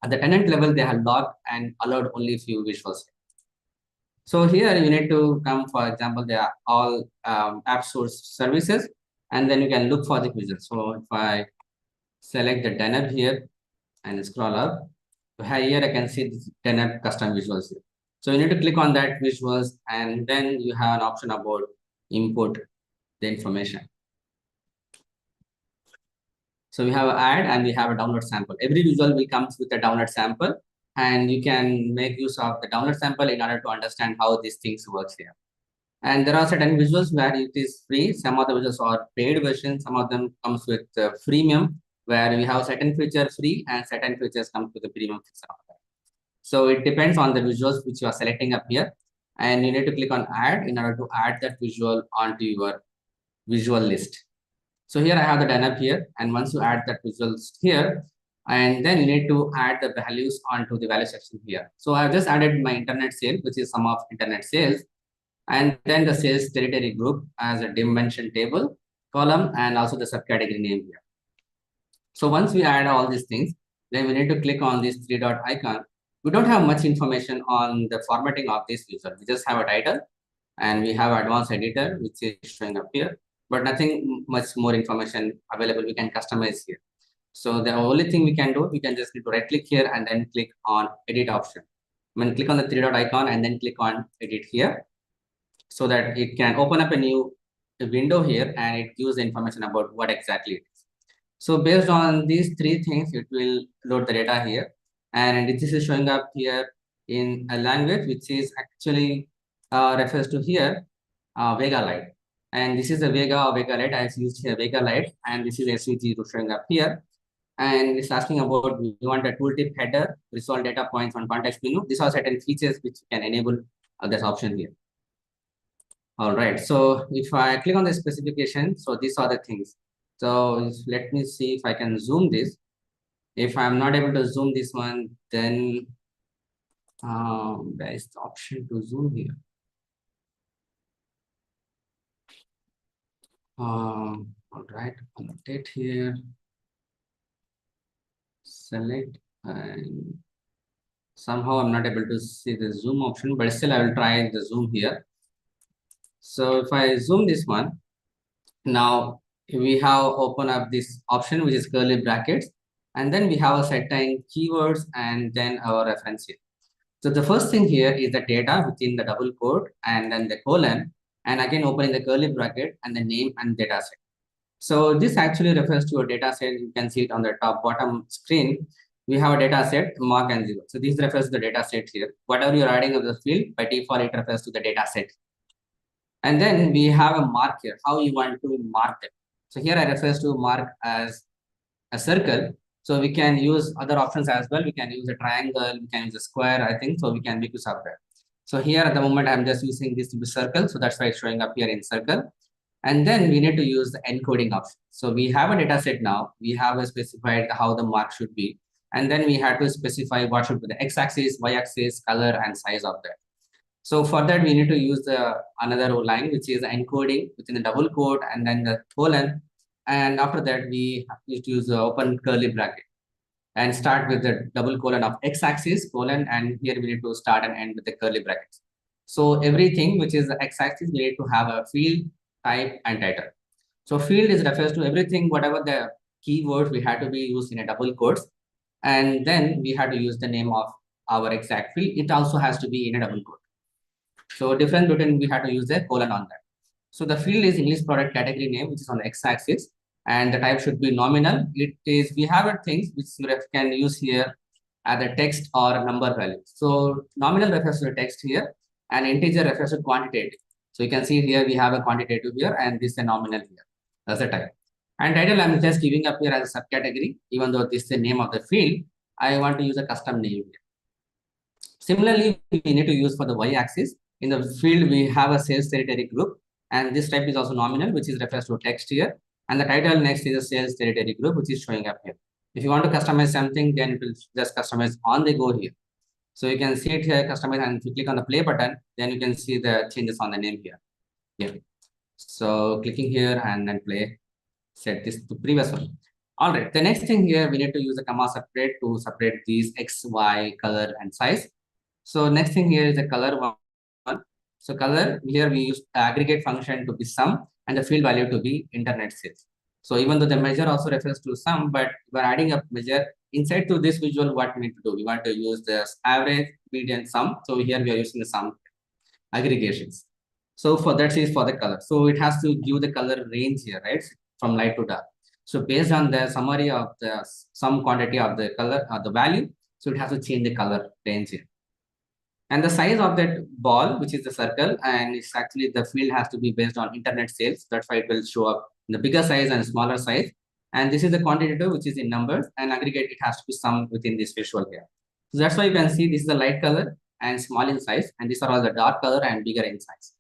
at the tenant level, they have logged and allowed only few visuals. So here you need to come, for example, they are all app source services, and then you can look for the visuals. So if I select the Deneb here and scroll up, here I can see the Deneb custom visuals here. So you need to click on that visuals, and then you have an option about import the information. So we have an add and we have a download sample. Every visual will comes with a download sample, and you can make use of the download sample in order to understand how these things works here. And there are certain visuals where it is free. Some of the visuals are paid version. Some of them comes with freemium, where we have certain features free and certain features comes with the premium feature. So it depends on the visuals which you are selecting up here. And you need to click on add in order to add that visual onto your visual list. So here I have the done up here. And once you add that visuals here, and then you need to add the values onto the value section here. So I've just added my internet sale, which is sum of internet sales, and then the sales territory group as a dimension table column and also the subcategory name here. So once we add all these things, then we need to click on this three dot icon. We don't have much information on the formatting of this user. We just have a title and we have advanced editor, which is showing up here, but nothing much more information available. We can customize here. So the only thing we can do, we can just need to right click here and then click on edit option. When click on the three dot icon and then click on edit here, so that it can open up a new window here and it gives the information about what exactly it is. So based on these three things, it will load the data here. And this is showing up here in a language which is actually refers to here Vega Lite. And this is a Vega Lite. I used here Vega Lite, and this is SVG showing up here. And it's asking about we want a tooltip header, resolve data points on context menu. These are certain features which can enable this option here. All right, so if I click on the specification, so these are the things. So let me see if I can zoom this. If I'm not able to zoom this one, then there is the option to zoom here. All right, update here, select, and somehow I'm not able to see the zoom option, but still I will try the zoom here. So if I zoom this one, now we have open up this option, which is curly brackets, and then we have a certain keywords and then our reference here. So the first thing here is the data within the double quote and then the colon, and again opening the curly bracket and the name and data set. So this actually refers to a data set. You can see it on the top bottom screen. We have a data set mark and zero. So this refers to the data set here. Whatever you're adding of the field, by default, it refers to the data set. And then we have a mark here, how you want to mark them. So here I refers to mark as a circle. So we can use other options as well. We can use a triangle, we can use a square, I think. So we can make use of that. So here at the moment, I'm just using this to be circle. So that's why it's showing up here in circle. And then we need to use the encoding option. So we have a data set now. We have specified how the mark should be. And then we had to specify what should be the x-axis, y-axis, color, and size of that. So for that, we need to use the another line, which is encoding within the double quote and then the colon. And after that, we need to use the open curly bracket and start with the double colon of x-axis colon. And here we need to start and end with the curly brackets. So everything which is the x-axis, we need to have a field, type, and title. So field is refers to everything, whatever the keywords we had to be used in a double quotes. And then we had to use the name of our exact field. It also has to be in a double quote. So difference between we had to use a colon on that. So the field is English product category name, which is on the x-axis, and the type should be nominal. It is, we have things which you can use here as a text or number value. So nominal refers to the text here, and integer refers to quantitative. So you can see here we have a quantitative here, and this is a nominal here. That's the type. And title I'm just giving up here as a subcategory, even though this is the name of the field. I want to use a custom name here. Similarly, we need to use for the y-axis. In the field, we have a sales territory group, and this type is also nominal, which is refers to text here. And the title next is a sales territory group, which is showing up here. If you want to customize something, then it will just customize on the go here. So you can see it here, customize, and if you click on the play button, then you can see the changes on the name here. Yeah. So clicking here and then play, set this to previous one. All right. The next thing here, we need to use a comma separate to separate these X, Y, color, and size. So next thing here is the color one. So color here we use the aggregate function to be sum and the field value to be internet sales. So even though the measure also refers to sum, but we're adding a measure inside to this visual, what we need to do, we want to use the average, median, sum. So here we are using the sum aggregations. So for that is for the color. So it has to give the color range here, right? From light to dark. So based on the summary of the some quantity of the color or the value, so it has to change the color range here. And the size of that ball, which is the circle, and it's actually the field has to be based on internet sales. That's why it will show up in the bigger size and smaller size. And this is the quantitative, which is in numbers, and aggregate, it has to be summed within this visual here. So that's why you can see this is the light color and small in size, and these are all the dark color and bigger in size.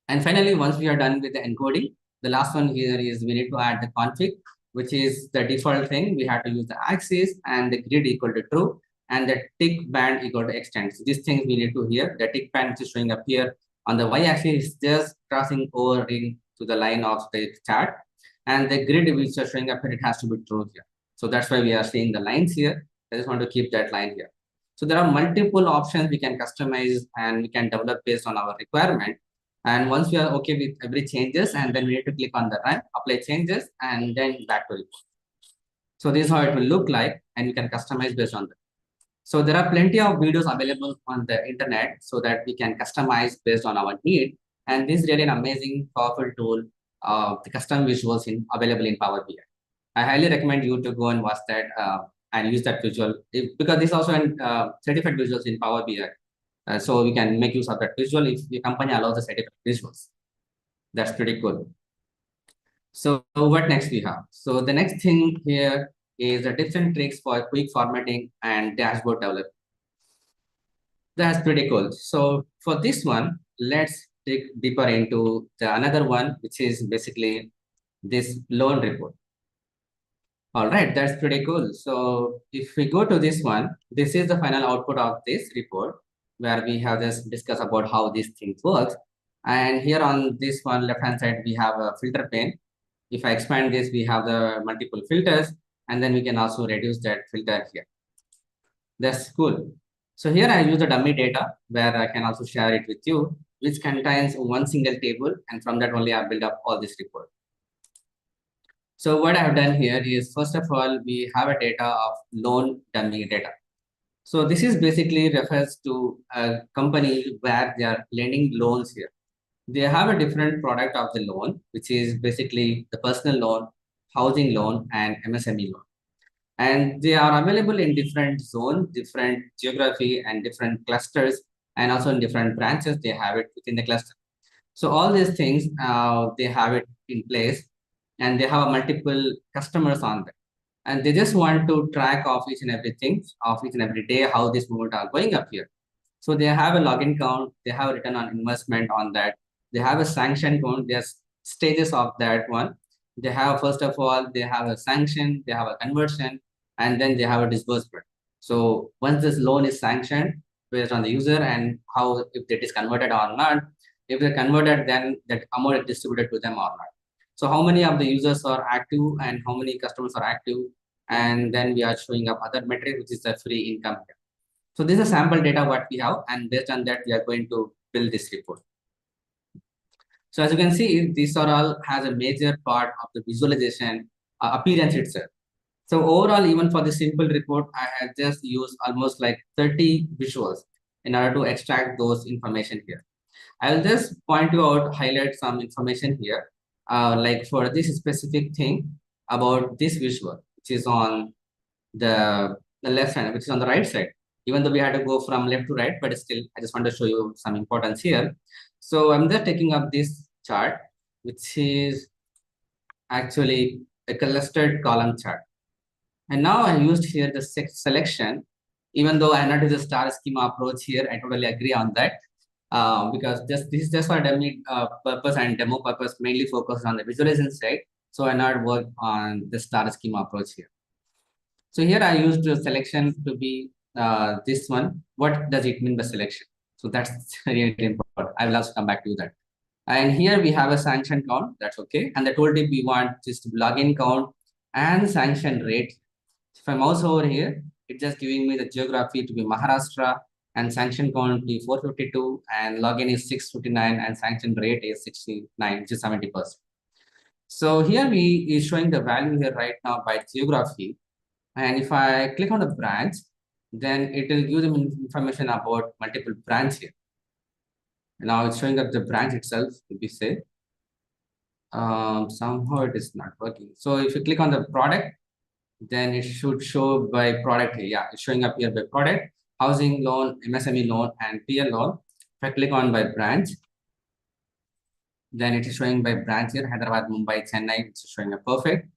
And finally, once we are done with the encoding, the last one here is we need to add the config, which is the default thing. We have to use the axis and the grid equal to true, and the tick band equal to extend. So these things we need to here. The tick band is showing up here on the y-axis is just crossing over into the line of the chart, and the grid which is showing up here, it has to be true here. So that's why we are seeing the lines here. I just want to keep that line here. So there are multiple options we can customize and we can develop based on our requirement. And once we are okay with every changes, and then we need to click on the run, apply changes, and then back to report. So this is how it will look like, and you can customize based on that. So there are plenty of videos available on the internet so that we can customize based on our need. And this is really an amazing, powerful tool, the custom visuals available in Power BI. I highly recommend you to go and watch that and use that visual because this also in certified visuals in Power BI. So we can make use of that visual if the company allows the certified visuals. That's pretty cool. So what next we have? So the next thing here is the different tricks for quick formatting and dashboard development. That's pretty cool. So for this one, let's dig deeper into the another one, which is basically this loan report. All right, that's pretty cool. So if we go to this one, this is the final output of this report where we have just discussed about how these things work. And here on this one left-hand side, we have a filter pane. If I expand this, we have the multiple filters, and then we can also reduce that filter here. That's cool. So here I use the dummy data where I can also share it with you, which contains one single table, and from that only I build up all this report. So what I have done here is, first of all, we have a data of loan dummy data. So this is basically refers to a company where they are lending loans here. They have a different product of the loan, which is basically the personal loan, housing loan, and MSME loan. And they are available in different zones, different geography, and different clusters, and also in different branches, they have it within the cluster. So all these things, they have it in place, and they have multiple customers on them. And they just want to track of each and everything, of each and every day, how this movement are going up here. So they have a login count, they have a return on investment on that, they have a sanction count, there's stages of that one. They have, first of all, they have a sanction, they have a conversion, and then they have a disbursement. So once this loan is sanctioned, based on the user and how, if it is converted or not, if they're converted, then that amount is distributed to them or not. So how many of the users are active and how many customers are active, and then we are showing up other metric, which is the free income here. So this is a sample data what we have, and based on that, we are going to build this report. So as you can see, these are all has a major part of the visualization appearance itself. So overall, even for the simple report, I have just used almost like 30 visuals in order to extract those information here. I will just point you out, highlight some information here, like for this specific thing about this visual, which is on the left hand, which is on the right side. Even though we had to go from left to right, but still, I just want to show you some importance here. So I'm just taking up this chart, which is actually a clustered column chart. And now I used here the selection, even though I not use the star schema approach here, I totally agree on that. Because this is just for dummy purpose and demo purpose, mainly focused on the visualization side. So I not work on the star schema approach here. So here I used the selection to be this one. What does it mean by selection? So that's really important. I will also come back to that. And here we have a sanction count. That's okay. And the tooltip we want just login count and sanction rate. If I mouse over here, it's just giving me the geography to be Maharashtra, and sanction count to be 452, and login is 659, and sanction rate is 69, which is 70%. So here we is showing the value here right now by geography. And if I click on the branch, then it will give them information about multiple branches here. Now it's showing up the branch itself, if we say. Somehow it is not working. So if you click on the product, then it should show by product here. Yeah, it's showing up here by product. housing loan, MSME loan, and PL loan. If I click on by branch, then it is showing by branch here, Hyderabad, Mumbai, Chennai, it's showing a perfect.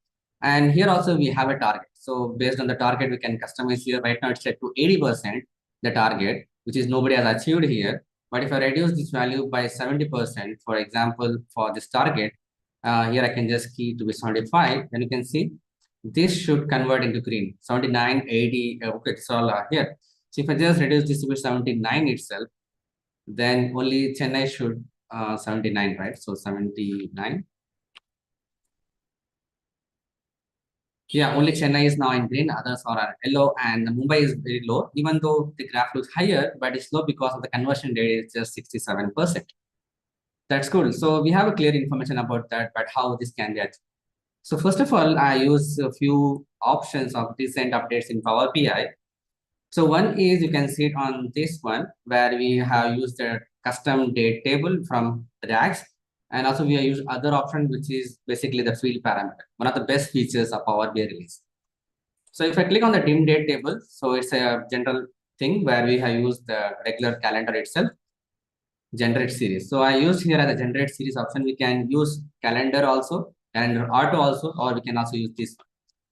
And here also we have a target. So based on the target, we can customize here. Right now it's set to 80%, the target, which is nobody has achieved here. But if I reduce this value by 70%, for example, for this target, here I can just key to be 75, then you can see this should convert into green, 79, 80, okay, it's all here. So if I just reduce this to be 79 itself, then only Chennai should 79, right? So 79. Yeah, only Chennai is now in green, others are yellow, and Mumbai is very low, even though the graph looks higher, but it's low because of the conversion rate is just 67%. That's cool. So we have a clear information about that, but how this can be achieved. So first of all, I use a few options of recent updates in Power BI. So one is you can see it on this one where we have used a custom date table from DAX. And also we have used other option, which is basically the field parameter, one of the best features of Power BI release. So if I click on the dim date table, so it's a general thing where we have used the regular calendar itself, generate series. So I use here as a generate series option. We can use calendar also, calendar auto also, or we can also use this.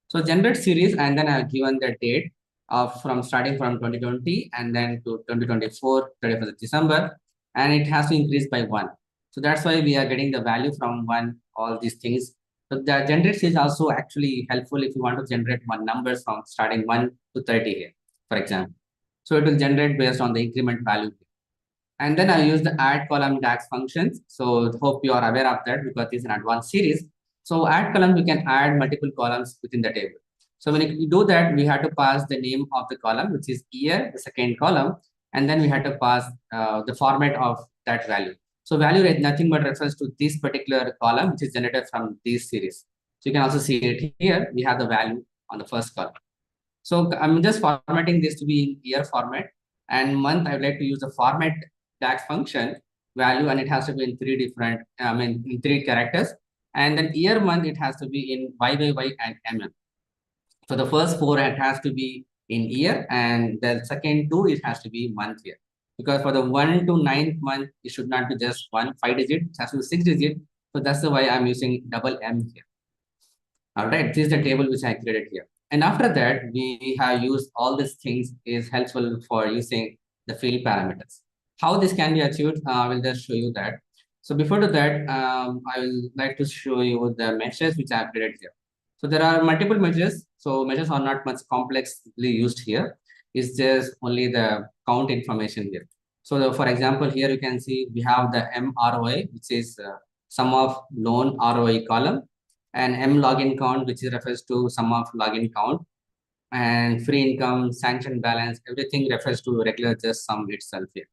So generate series, and then I've given the date of from starting from 2020 and then to 2024, 31st of December, and it has to increase by 1. So that's why we are getting the value from 1, all these things. So the generate series also actually helpful if you want to generate one numbers from starting 1 to 30 here, for example. So it will generate based on the increment value. And then I use the add column DAX functions. So hope you are aware of that because it's an advanced series. So add column, we can add multiple columns within the table. So when you do that, we have to pass the name of the column, which is year, the second column, and then we have to pass the format of that value. So value is nothing but refers to this particular column, which is generated from this series. So you can also see it here. We have the value on the first column. So I'm just formatting this to be in year format, and month I would like to use the format DAX function value, and it has to be in three different, in three characters. And then year month, it has to be in YYY and MM. So the first four, it has to be in year, and the second two, it has to be month here. Because for the 1 to 9th month, it should not be just 5 digit, it has to be 6 digit. So that's the why I'm using double M here. All right, this is the table which I created here. And after that, we have used all these things is helpful for using the field parameters. How this can be achieved, I will just show you that. So before that, I will like to show you the measures which I have created here. So there are multiple measures. So measures are not much complexly used here. It's just only the count information here. So for example, here you can see we have the MROI, which is sum of loan ROI column, and M login count, which refers to sum of login count, and free income, sanction balance, everything refers to regular just sum itself here.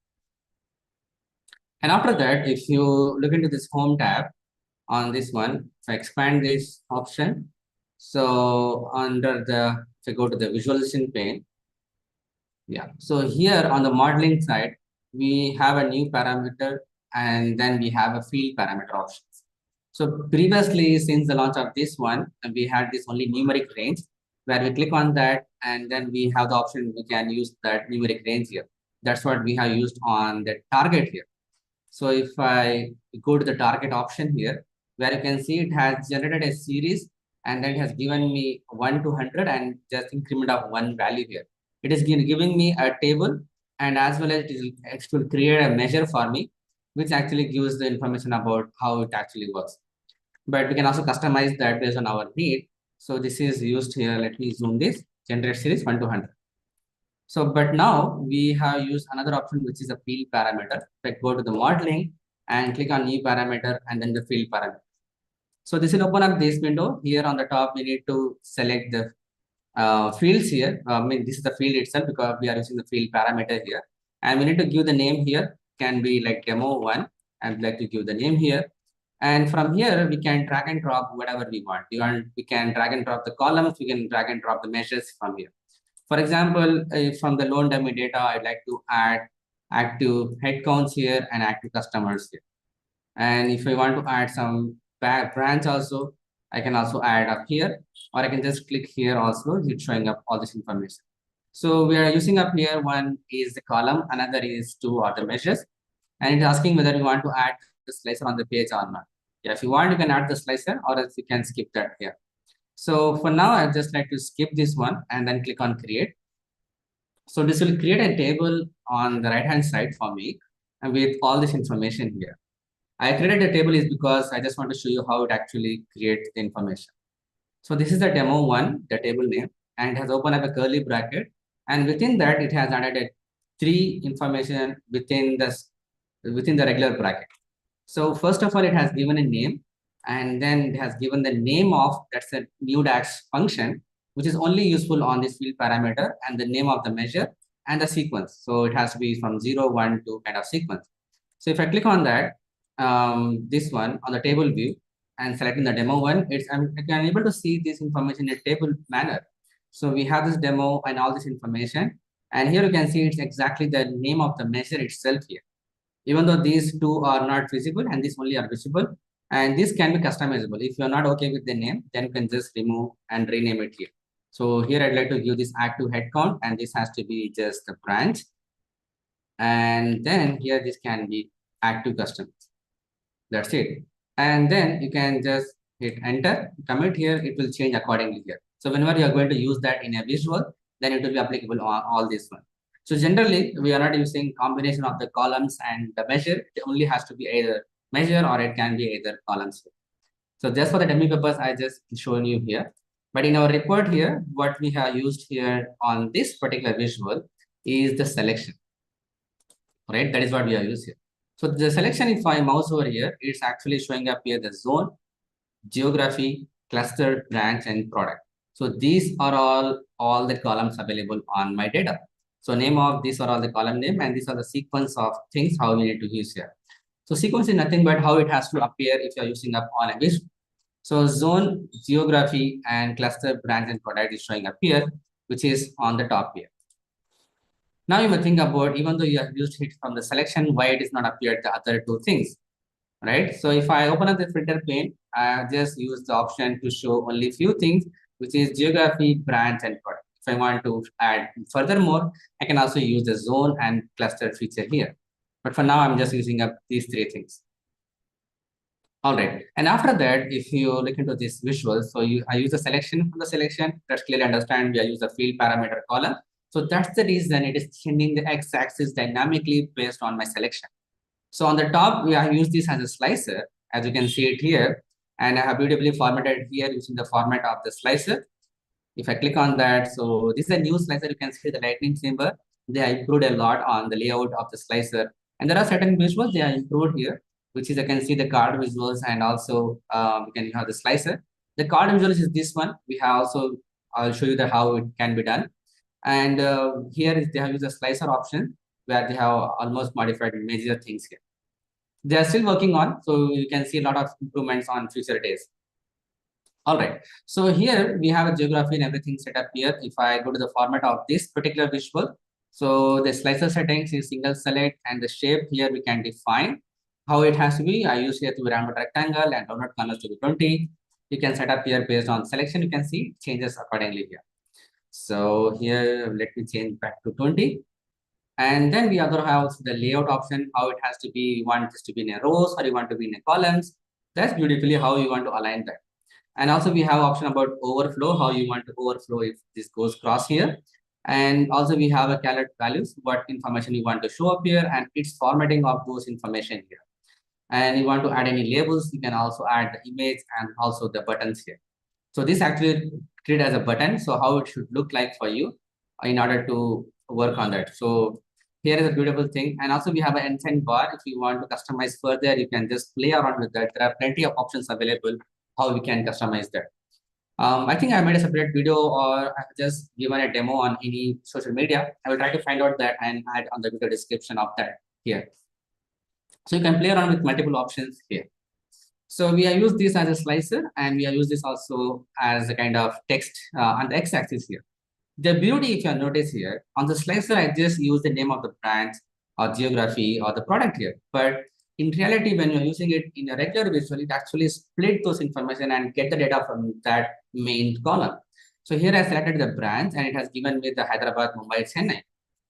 And after that, if you look into this home tab on this one, if I expand this option, so under the, if I go to the visualization pane, yeah, so here on the modeling side, we have a new parameter, and then we have a field parameter options. So previously, since the launch of this one, we had this only numeric range where we click on that, and then we have the option we can use that numeric range here. That's what we have used on the target here. So if I go to the target option here, where you can see it has generated a series, and then it has given me 1 to 100 and just increment of one value here. It is giving me a table, and as well as it will create a measure for me, which actually gives the information about how it actually works. But we can also customize that based on our need. So this is used here. Let me zoom this, generate series 1 to 100. So, but now we have used another option, which is a field parameter. Like go to the modeling and click on new parameter and then the field parameter. So this will open up this window. Here on the top, we need to select the fields here. This is the field itself because we are using the field parameter here. And we need to give the name here. Can be like demo1. I'd like to give the name here. And from here, we can drag and drop whatever we want. We can drag and drop the columns. We can drag and drop the measures from here. For example, from the loan dummy data, I'd like to add active headcounts here and active customers here. And if I want to add some branch also, I can also add up here, or I can just click here also. It's showing up all this information. So we are using up here, one is the column, another is two are the measures, and it's asking whether you want to add the slicer on the page or not. Yeah, if you want, you can add the slicer, or else you can skip that here. So for now, I just like to skip this one and then click on create. So this will create a table on the right hand side for me and with all this information here. I created a table is because I just want to show you how it actually creates the information. So this is the demo one, the table name, and it has opened up a curly bracket. And within that, it has added a three information within the regular bracket. So first of all, it has given a name, and then it has given the name of that's a new dash function, which is only useful on this field parameter, and the name of the measure and the sequence. So it has to be from 0, 1, 2 kind of sequence. So if I click on that, this one on the table view and selecting the demo one, I'm able to see this information in a table manner. So we have this demo and all this information, and here you can see it's exactly the name of the measure itself here, even though these two are not visible and these only are visible, and this can be customizable. If you're not okay with the name, then you can just remove and rename it here. So here I'd like to give this active head count, and this has to be just the branch, and then here this can be active customers. That's it. And then you can just hit enter, commit here, it will change accordingly here. So whenever you are going to use that in a visual, then it will be applicable on all this one. So generally, we are not using combination of the columns and the measure. It only has to be either measure or it can be either columns. So just for the dummy purpose, I just shown you here. But in our report here, what we have used here on this particular visual is the selection, right? That is what we are using here. So the selection, if I mouse over here, it's actually showing up here the zone, geography, cluster, branch, and product. So these are all the columns available on my data. So name of these are all the column name, and these are the sequence of things how we need to use here. So sequence is nothing but how it has to appear if you're using up on a visual. So zone, geography, and cluster, branch, and product is showing up here, which is on the top here. Now you may think about, even though you have used it from the selection, why it is not appeared the other two things, right? So if I open up the filter pane, I just use the option to show only few things, which is geography, branch, and product. If I want to add furthermore, I can also use the zone and cluster feature here. But for now, I'm just using up these three things. All right. And after that, if you look into this visual, so I use the selection from the selection. That's clearly understand. We use the field parameter column. So that's the reason it is changing the x-axis dynamically based on my selection. So on the top, we have used this as a slicer, as you can see it here. And I have beautifully formatted here using the format of the slicer. If I click on that, so this is a new slicer. You can see the lightning symbol. They have improved a lot on the layout of the slicer. And there are certain visuals they are improved here, which is I can see the card visuals, and also we can have the slicer. The card visuals is this one. We have also, I'll show you the how it can be done. And here is they have used a slicer option where they have almost modified major things here. They are still working on, so you can see a lot of improvements on future days. All right, so here we have a geography and everything set up here. If I go to the format of this particular visual, so the slicer settings is single select, and the shape here we can define how it has to be. I use here to be rounded rectangle and downward corners to be 20. You can set up here based on selection. You can see changes accordingly here. So here, let me change back to 20. And then we other have the layout option, how it has to be. You want this to be in a rows or you want to be in a columns. That's beautifully how you want to align that. And also we have option about overflow, how you want to overflow if this goes cross here. And also we have a calendar values, what information you want to show up here, and its formatting of those information here. And you want to add any labels, you can also add the image and also the buttons here. So this actually treated as a button. So how it should look like for you in order to work on that. So here is a beautiful thing. And also we have an ensign bar. If you want to customize further, you can just play around with that. There are plenty of options available how we can customize that. I think I made a separate video, or I've just given a demo on any social media. I will try to find out that and add on the video description of that here. So you can play around with multiple options here. So we have used this as a slicer, and we have used this also as a kind of text on the x-axis here. The beauty, if you notice here, on the slicer, I just use the name of the brand or geography or the product here. But in reality, when you're using it in a regular visual, it actually split those information and get the data from that main column. So here I selected the branch and it has given me the Hyderabad, Mumbai, Chennai.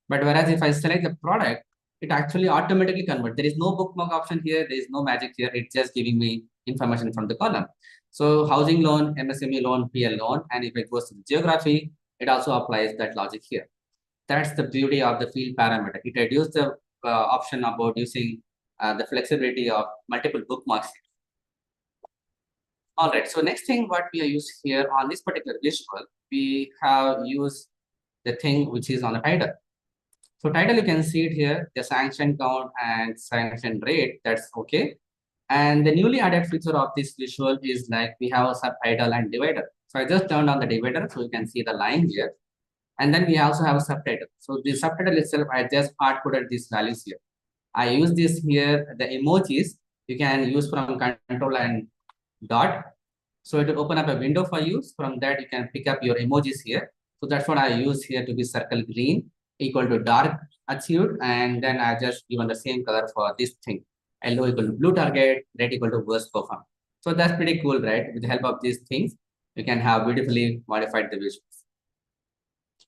But whereas if I select the product, it actually automatically converts. There is no bookmark option here. There is no magic here. It's just giving me information from the column. So housing loan, MSME loan, PL loan, and if it goes to the geography, it also applies that logic here. That's the beauty of the field parameter. It reduces the option about using the flexibility of multiple bookmarks. All right, so next thing what we are used here on this particular visual, we have used the thing which is on the title. So title, you can see it here, the sanction count and sanction rate, that's okay. And the newly added feature of this visual is like we have a subtitle and divider. So I just turned on the divider so you can see the line here. And then we also have a subtitle. So the subtitle itself, I just hard coded these values here. I use this here, the emojis you can use from control and dot. So it will open up a window for you. From that, you can pick up your emojis here. So that's what I use here to be circle green equal to dark achieved. And then I just given the same color for this thing. Yellow equal to blue target, red equal to worst perform. So that's pretty cool, right? With the help of these things, you can have beautifully modified the visuals.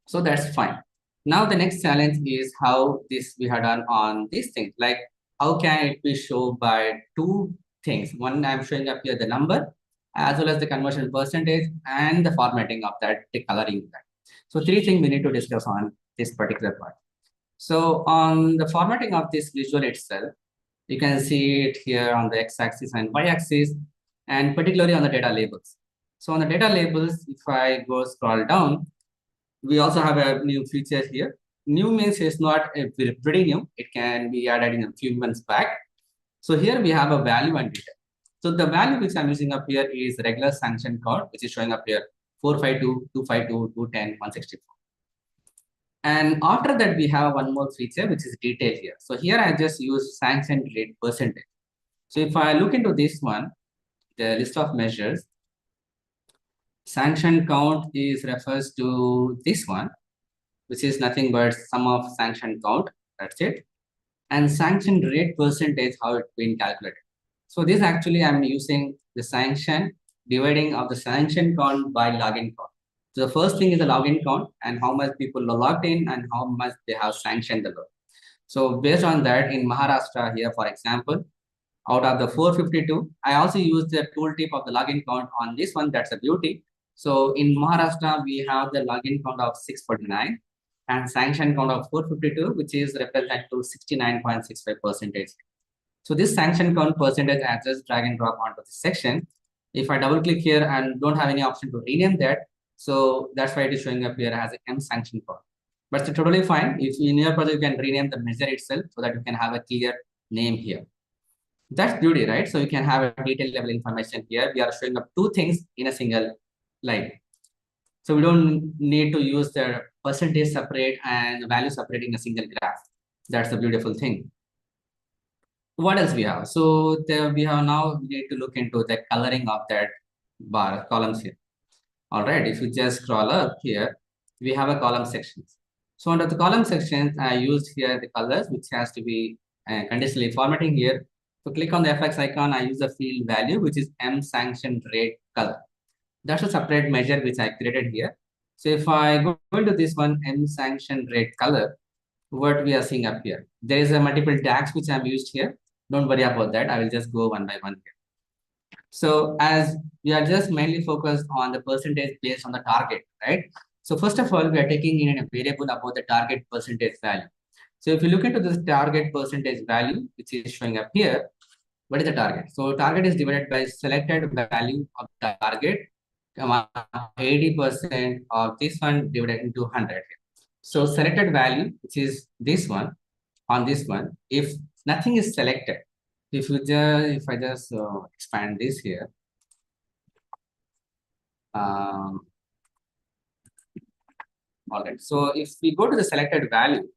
So that's fine. Now the next challenge is how this we have done on these things. Like how can it be shown by two things? One, I'm showing up here the number as well as the conversion percentage and the formatting of that, the coloring that. So three things we need to discuss on this particular part. So on the formatting of this visual itself, you can see it here on the x-axis and y-axis, and particularly on the data labels. So on the data labels, if I go scroll down, we also have a new feature here. New means it's not a pretty new. It can be added in a few months back. So here we have a value and detail. So the value which I'm using up here is regular sanction count, which is showing up here 452, 252, 210, 164. And after that, we have one more feature, which is detail here. So here I just use sanction rate percentage. So if I look into this one, the list of measures, sanction count is refers to this one, which is nothing but sum of sanction count. That's it. And sanction rate percentage, how it's been calculated. So this actually I'm using the sanction dividing of the sanction count by login count. So the first thing is the login count and how much people are logged in and how much they have sanctioned the loan. So based on that, in Maharashtra here, for example, out of the 452, I also use the tooltip of the login count on this one. That's a beauty. So in Maharashtra, we have the login count of 649 and sanction count of 452, which is represent to 69.65%. So this sanction count percentage, I just drag and drop onto this section. If I double click here and don't have any option to rename that, so that's why it is showing up here as a M sanction count. But it's totally fine. If in your project, you can rename the measure itself so that you can have a clear name here. That's beauty, right? So you can have a detailed level information here. We are showing up two things in a single line. So we don't need to use the percentage separate and value separate in a single graph. That's a beautiful thing. What else we have? So there we have now we need to look into the coloring of that bar columns here. All right, if you just scroll up here, we have a column sections. So under the column sections, I used here the colors, which has to be conditionally formatting here. So click on the FX icon, I use the field value, which is M sanction rate color. That's a separate measure which I created here. So if I go into this one, M sanction rate color, what we are seeing up here, there is a multiple tags which I'm used here. Don't worry about that. I will just go one by one here. So as we are just mainly focused on the percentage based on the target, right? So first of all, we are taking in a variable about the target percentage value. So if you look into this target percentage value, which is showing up here, what is the target? So target is divided by selected value of the target, 80% of this one divided into 100. So selected value, which is this one, on this one, if nothing is selected, if I just expand this here, all right. So if we go to the selected value,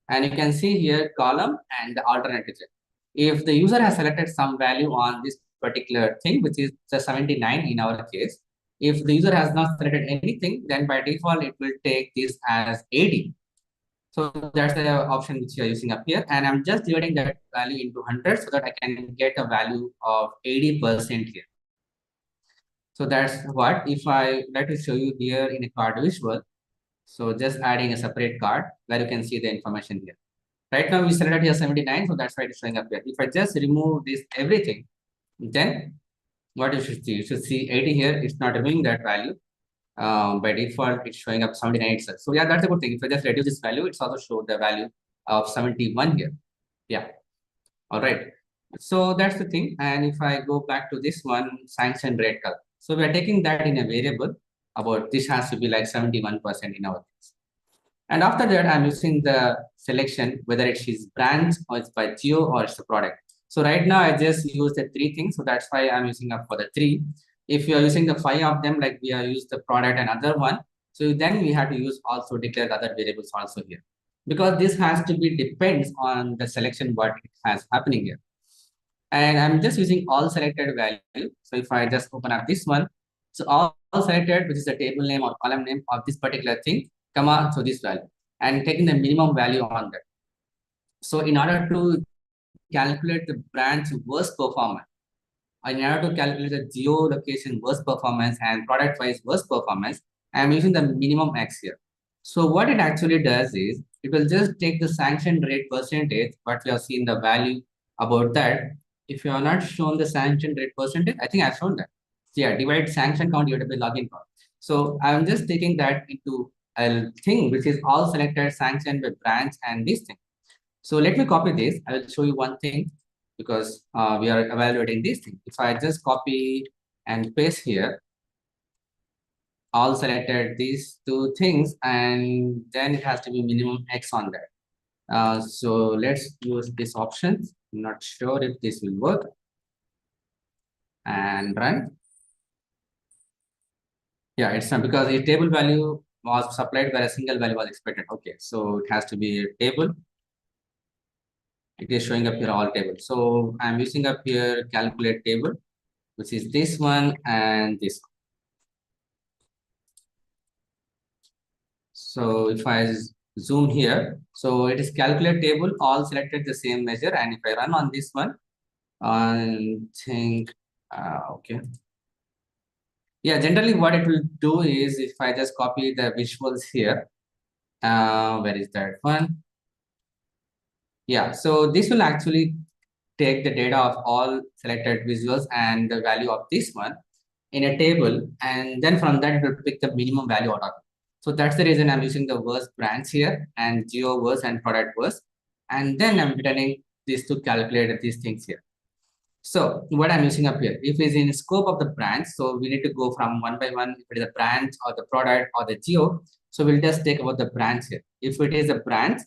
and you can see here column and the alternative. If the user has selected some value on this particular thing, which is the 79 in our case, if the user has not selected anything, then by default, it will take this as 80. So that's the option which you are using up here. And I'm just dividing that value into 100 so that I can get a value of 80% here. So that's what, if I like to show you here in a card visual. So just adding a separate card where you can see the information here. Right now we selected here 79, so that's why it's showing up here. If I just remove this everything, then what you should see? You should see 80 here. It's not removing that value. By default, it's showing up 79 itself. So yeah, that's a good thing. If I just reduce this value, it's also show the value of 71 here. Yeah. All right. So that's the thing. And if I go back to this one, sanction rate color. So we are taking that in a variable about this has to be like 71% in our case. And after that, I'm using the selection, whether it is branch or it's by geo or it's a product. So right now I just use the three things. So that's why I'm using up for the three. If you are using the five of them, like we are used the product and other one, so then we have to use also declare the other variables also here. Because this has to be depends on the selection what it has happening here. And I'm just using all selected value. So if I just open up this one, so all selected, which is the table name or column name of this particular thing, comma, so this value, and taking the minimum value on that. So in order to calculate the branch worst performance, in order to calculate the geolocation worst performance and product wise worst performance, I'm using the minimum X here. So what it actually does is it will just take the sanction rate percentage, what we have seen the value about that. If you are not shown the sanction rate percentage, I think I've shown that. So yeah, divide sanction count divided by login count. So I'm just taking that into a thing which is all selected sanction by branch and this thing. So let me copy this. I will show you one thing because we are evaluating this thing. If I just copy and paste here, all selected these two things, and then it has to be minimum X on that. So let's use this option. I'm not sure if this will work. And run. Yeah, it's not because the table value was supplied where a single value was expected. Okay, so it has to be a table. It is showing up here all tables. So I'm using up here calculate table, which is this one and this one. So if I zoom here, so it is calculate table, all selected the same measure. And if I run on this one, I think, okay. Yeah, generally what it will do is if I just copy the visuals here, where is that one? Yeah, so this will actually take the data of all selected visuals and the value of this one in a table, and then from that it will pick the minimum value out of it. So that's the reason I'm using the worst branch here and geo worst and product worst, and then I'm returning this to calculate these things here. So what I'm using up here, if it's in scope of the branch, so we need to go from one by one, if it is a branch or the product or the geo. So we'll just take about the branch here. If it is a branch,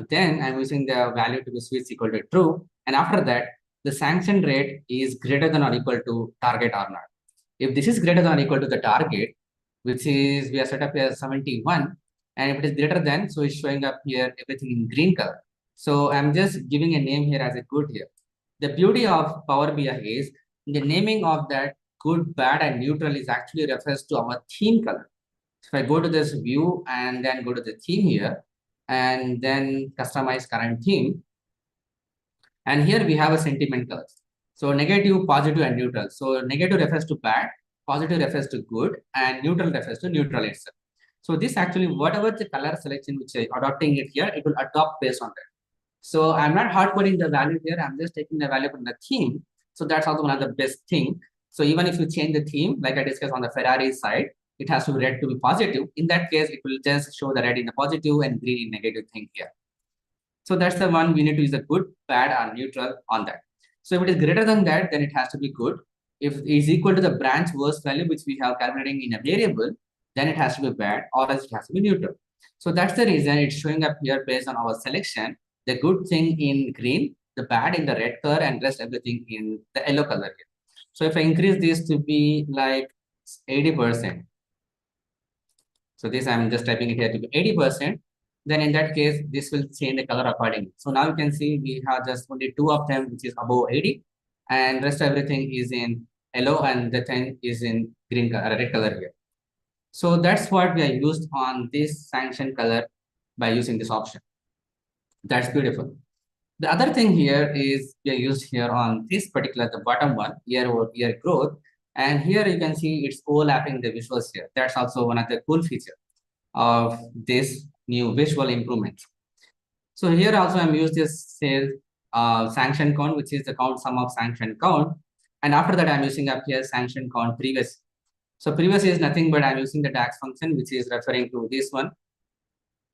then I'm using the value to be switch equal to true. And after that, the sanction rate is greater than or equal to target or not. If this is greater than or equal to the target, which is we are set up here 71, and if it is greater than, so it's showing up here everything in green color. So I'm just giving a name here as a good here. The beauty of Power BI is the naming of that good, bad, and neutral is actually refers to our theme color. So if I go to this view and then go to the theme here, and then customize current theme, and here we have a sentiment colors. So negative, positive, and neutral. So negative refers to bad, positive refers to good, and neutral refers to neutral itself. So this actually, whatever the color selection which I adopting it here, it will adopt based on that. So I'm not hard coding the value here. I'm just taking the value from the theme. So that's also one of the best thing. So even if you change the theme, like I discussed on the Ferrari side, it has to be red to be positive. In that case, it will just show the red in the positive and green in negative thing here. So that's the one we need to use a good, bad, or neutral on that. So if it is greater than that, then it has to be good. If it is equal to the branch worst value, which we have calculating in a variable, then it has to be bad, or else it has to be neutral. So that's the reason it's showing up here based on our selection. The good thing in green, the bad in the red color, and rest everything in the yellow color here. So if I increase this to be like 80%, so this I'm just typing it here to be 80%, then in that case, this will change the color accordingly. So now you can see we have just only two of them, which is above 80, and rest everything is in yellow, and the thing is in green color, red color here. So that's what we are used on this sanction color by using this option. That's beautiful. The other thing here is we are used here on this particular, the bottom one, year over year growth. And here you can see it's overlapping the visuals here. That's also one of the cool features of this new visual improvements. So here also I'm used this sales sanction count, which is the count sum of sanction count. And after that, I'm using up here sanction count previous. So previous is nothing but I'm using the DAX function, which is referring to this one.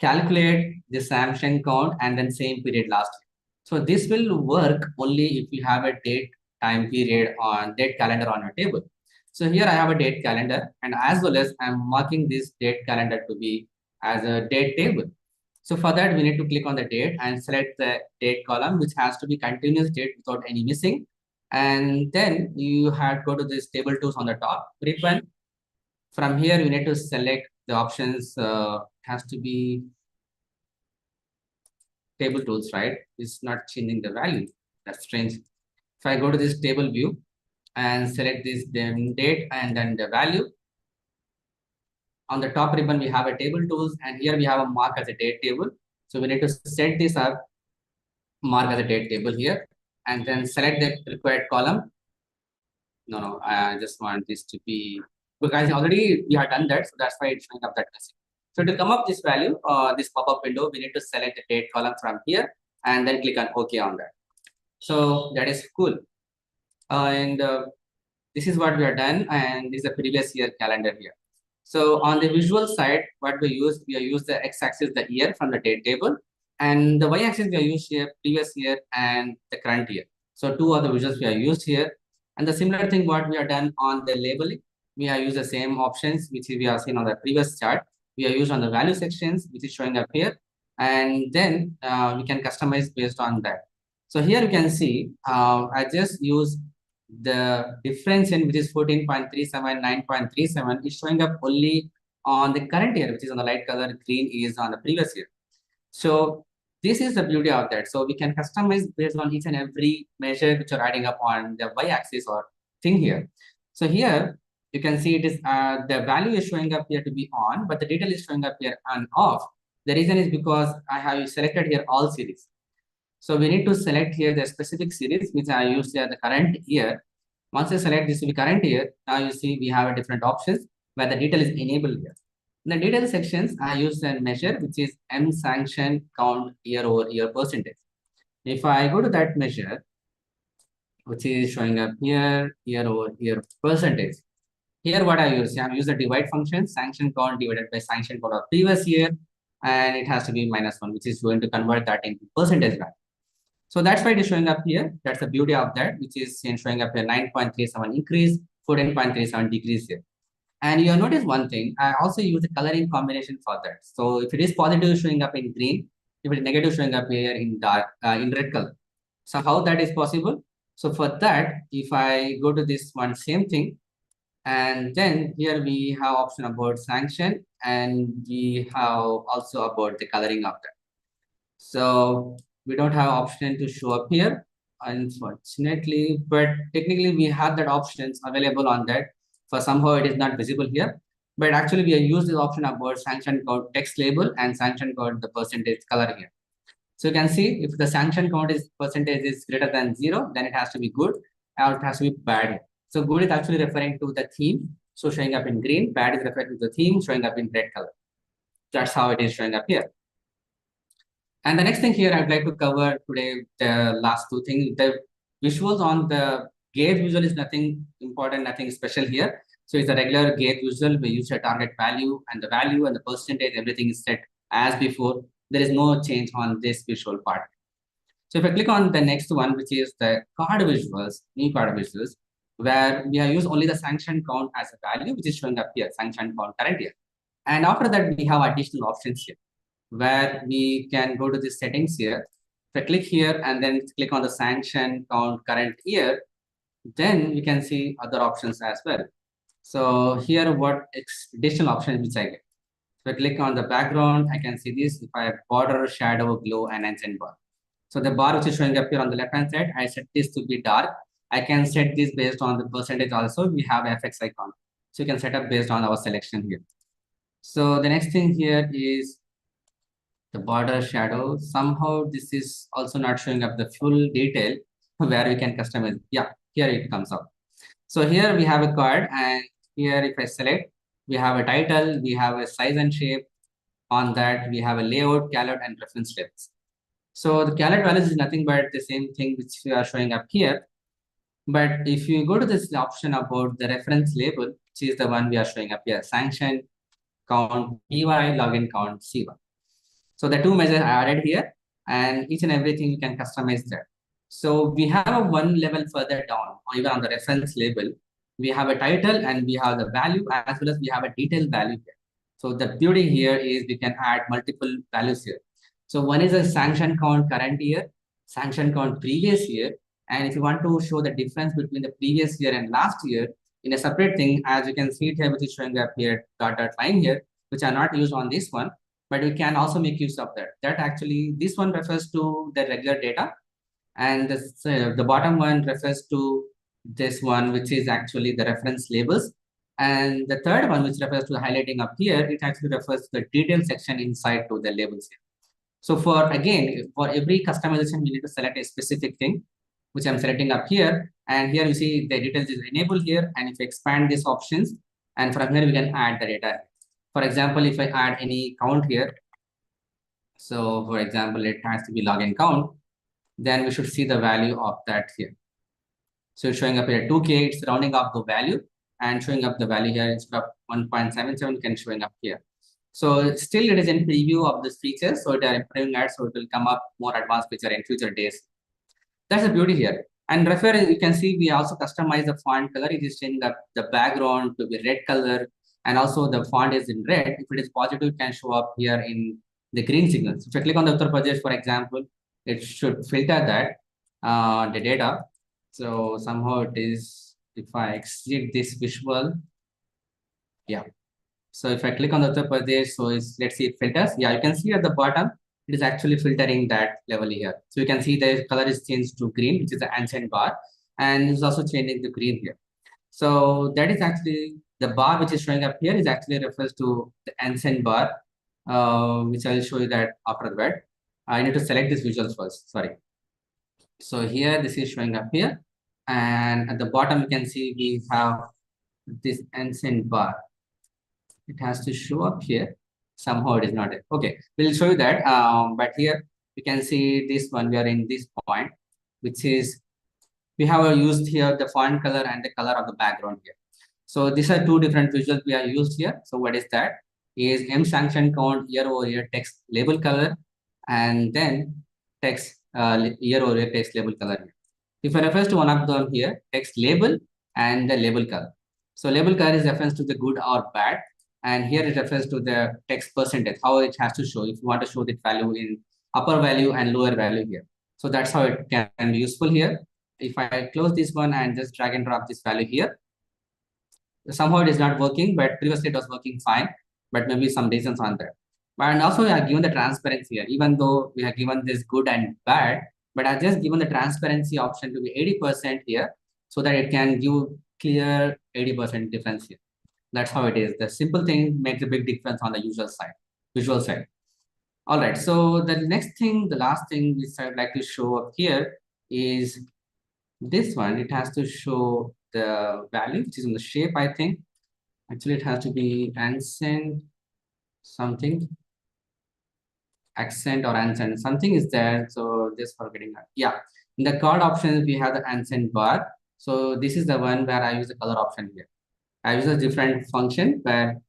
Calculate the sanction count and then same period last year. So this will work only if you have a date time period on date calendar on your table. So here I have a date calendar, and as well as I'm marking this date calendar to be as a date table. So for that, we need to click on the date and select the date column, which has to be continuous date without any missing. And then you have to go to this table tools on the top, ribbon. From here, you need to select the options. Has to be table tools, right? It's not changing the value. That's strange. If I go to this table view and select this then date and then the value, on the top ribbon, we have a table tools, and here we have a mark as a date table. So we need to set this up, mark as a date table here, and then select the required column. No, I just want this to be, because already we have done that, so that's why it's showing up that message. So to come up this value, this pop-up window, we need to select the date column from here and then click on OK on that. So that is cool. And this is what we are done, and this is the previous year calendar here. So on the visual side, what we are used the x-axis, the year from the date table, and the y-axis we are used here, previous year and the current year. So two other visuals we are used here. And the similar thing what we are done on the labeling, we have used the same options, which we have seen on the previous chart. We are used on the value sections, which is showing up here. And then we can customize based on that. So here you can see, I just use the difference in which is 14.37, 9.37 is showing up only on the current year, which is on the light color, green is on the previous year. So this is the beauty of that. So we can customize based on each and every measure which are adding up on the y-axis or thing here. So here you can see it is the value is showing up here to be on, but the detail is showing up here on off. The reason is because I have selected here all series. So we need to select here the specific series which I use here the current year. Once I select this to be current year, now you see we have a different options where the detail is enabled here. In the detail sections, I use a measure which is M sanction count year over year percentage. If I go to that measure, which is showing up here, year over year percentage. Here what I use, I use the divide function, sanction count divided by sanction count of previous year, and it has to be -1, which is going to convert that into percentage value. So that's why it is showing up here. That's the beauty of that, which is showing up here 9.37 increase, 14.37 decrease here. And you notice one thing, I also use the coloring combination for that. So if it is positive showing up in green, if it is negative showing up here in dark, in red color. So how that is possible? So for that, if I go to this one, same thing, and then here we have option about sanction, and we have also about the coloring of that. So we don't have option to show up here, unfortunately, but technically we have that options available on that. For somehow it is not visible here, but actually we are used this option about sanction count text label and sanction count the percentage color here. So you can see if the sanction count is percentage is greater than 0, then it has to be good, or it has to be bad. So good is actually referring to the theme, so showing up in green. Bad is referring to the theme, showing up in red color. That's how it is showing up here. And the next thing here I'd like to cover today, the last two things. The visuals on the gauge visual is nothing important, nothing special here. So it's a regular gauge visual. We use a target value and the percentage, everything is set as before. There is no change on this visual part. So if I click on the next one, which is the card visuals, new card visuals, where we have used only the sanction count as a value, which is showing up here, sanction count current year. And after that, we have additional options here, where we can go to the settings here. If I click here and then click on the sanction count current year, then we can see other options as well. So here, what additional options which I get. If I click on the background, I can see this. If I have border, shadow, glow, and accent bar. So the bar which is showing up here on the left hand side, I set this to be dark. I can set this based on the percentage also. We have FX icon. So you can set up based on our selection here. So the next thing here is the border shadow. Somehow this is also not showing up the full detail where we can customize. Yeah, here it comes up. So here we have a card, and here if I select, we have a title, we have a size and shape. On that, we have a layout, callout, and reference labels. So the callout values is nothing but the same thing which we are showing up here. But if you go to this option about the reference label, which is the one we are showing up here, sanction count PY, login count CY. So the two measures are added here, and each and everything you can customize there. So we have a one level further down, or even on the reference label, we have a title and we have the value, as well as we have a detailed value here. So the beauty here is we can add multiple values here. So one is a sanction count current year, sanction count previous year. And if you want to show the difference between the previous year and last year in a separate thing, as you can see it here, which is showing up here, dot line here, which are not used on this one, but we can also make use of that. That actually, this one refers to the regular data, and this, the bottom one refers to this one, which is actually the reference labels. And the third one, which refers to the highlighting up here, it actually refers to the detail section inside to the labels here. So for, again, for every customization, we need to select a specific thing, which I'm selecting up here. And here you see the details is enabled here. And if you expand these options, and from here, we can add the data. For example, if I add any count here, so for example, it has to be login count, then we should see the value of that here. So it's showing up here 2K, it's rounding up the value and showing up the value here instead of 1.77 can showing up here. So still it is in preview of this feature. So it are improving that. So it will come up more advanced feature in future days. That's the beauty here. And refer, you can see we also customize the font color. It is changing the background to be red color. And also the font is in red. If it is positive, it can show up here in the green signals. If I click on the Uttar Pradesh, for example, it should filter that, the data. So somehow it is, if I exit this visual, yeah. So if I click on the Uttar Pradesh, so it's, let's see, it filters. Yeah, you can see at the bottom, it is actually filtering that level here. So you can see the color is changed to green, which is the ancient bar, and it's also changing to green here. So that is actually the bar which is showing up here is actually refers to the ancient bar, which I'll show you that after that. I need to select this visuals first. Sorry. So here this is showing up here, and at the bottom you can see we have this ancient bar. It has to show up here. Somehow it is not there. Okay, we'll show you that. But here you can see this one. We are in this point, which is we have used here the font color and the color of the background here. So these are two different visuals we are used here. So what is that? Is M sanction count year over year text label color, and then text year over year text label color. If I refers to one of them here, text label and the label color. So label color is reference to the good or bad, and here it refers to the text percentage, how it has to show. If you want to show the value in upper value and lower value here. So that's how it can be useful here. If I close this one and just drag and drop this value here, somehow it is not working, but previously it was working fine, but maybe some reasons on that. And also we have given the transparency here, even though we have given this good and bad, but I just given the transparency option to be 80% here, so that it can give clear 80% difference here. That's how it is. The simple thing makes a big difference on the user side, visual side. All right, so the next thing, the last thing which I would like to show up here is this one. It has to show the value, which is in the shape, I think. Actually, it has to be accent something, accent or accent. Something is there. So just forgetting that. Yeah. In the card options, we have the accent bar. So this is the one where I use the color option here. I use a different function where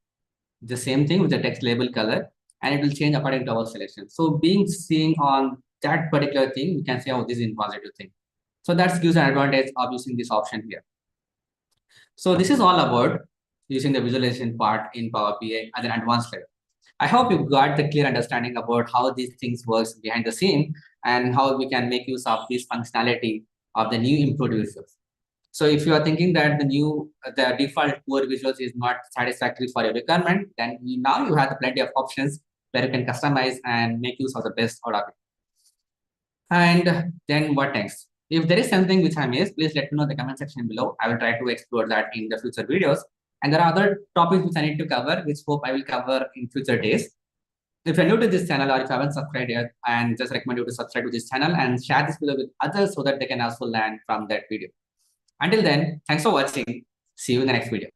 the same thing with the text label color, and it will change according to our selection. So being seen on that particular thing, you can say, oh, this is a positive thing. So that gives an advantage of using this option here. So this is all about using the visualization part in Power BI at an advanced level. I hope you got the clear understanding about how these things works behind the scene and how we can make use of this functionality of the new improved visuals. So if you are thinking that the default core visuals is not satisfactory for your requirement, then now you have plenty of options where you can customize and make use of the best out of it. And then what next? If there is something which I missed, please let me know in the comment section below. I will try to explore that in the future videos. And there are other topics which I need to cover, which hope I will cover in future days. If you're new to this channel or if you haven't subscribed yet, I just recommend you to subscribe to this channel and share this video with others so that they can also learn from that video. Until then, thanks for watching. See you in the next video.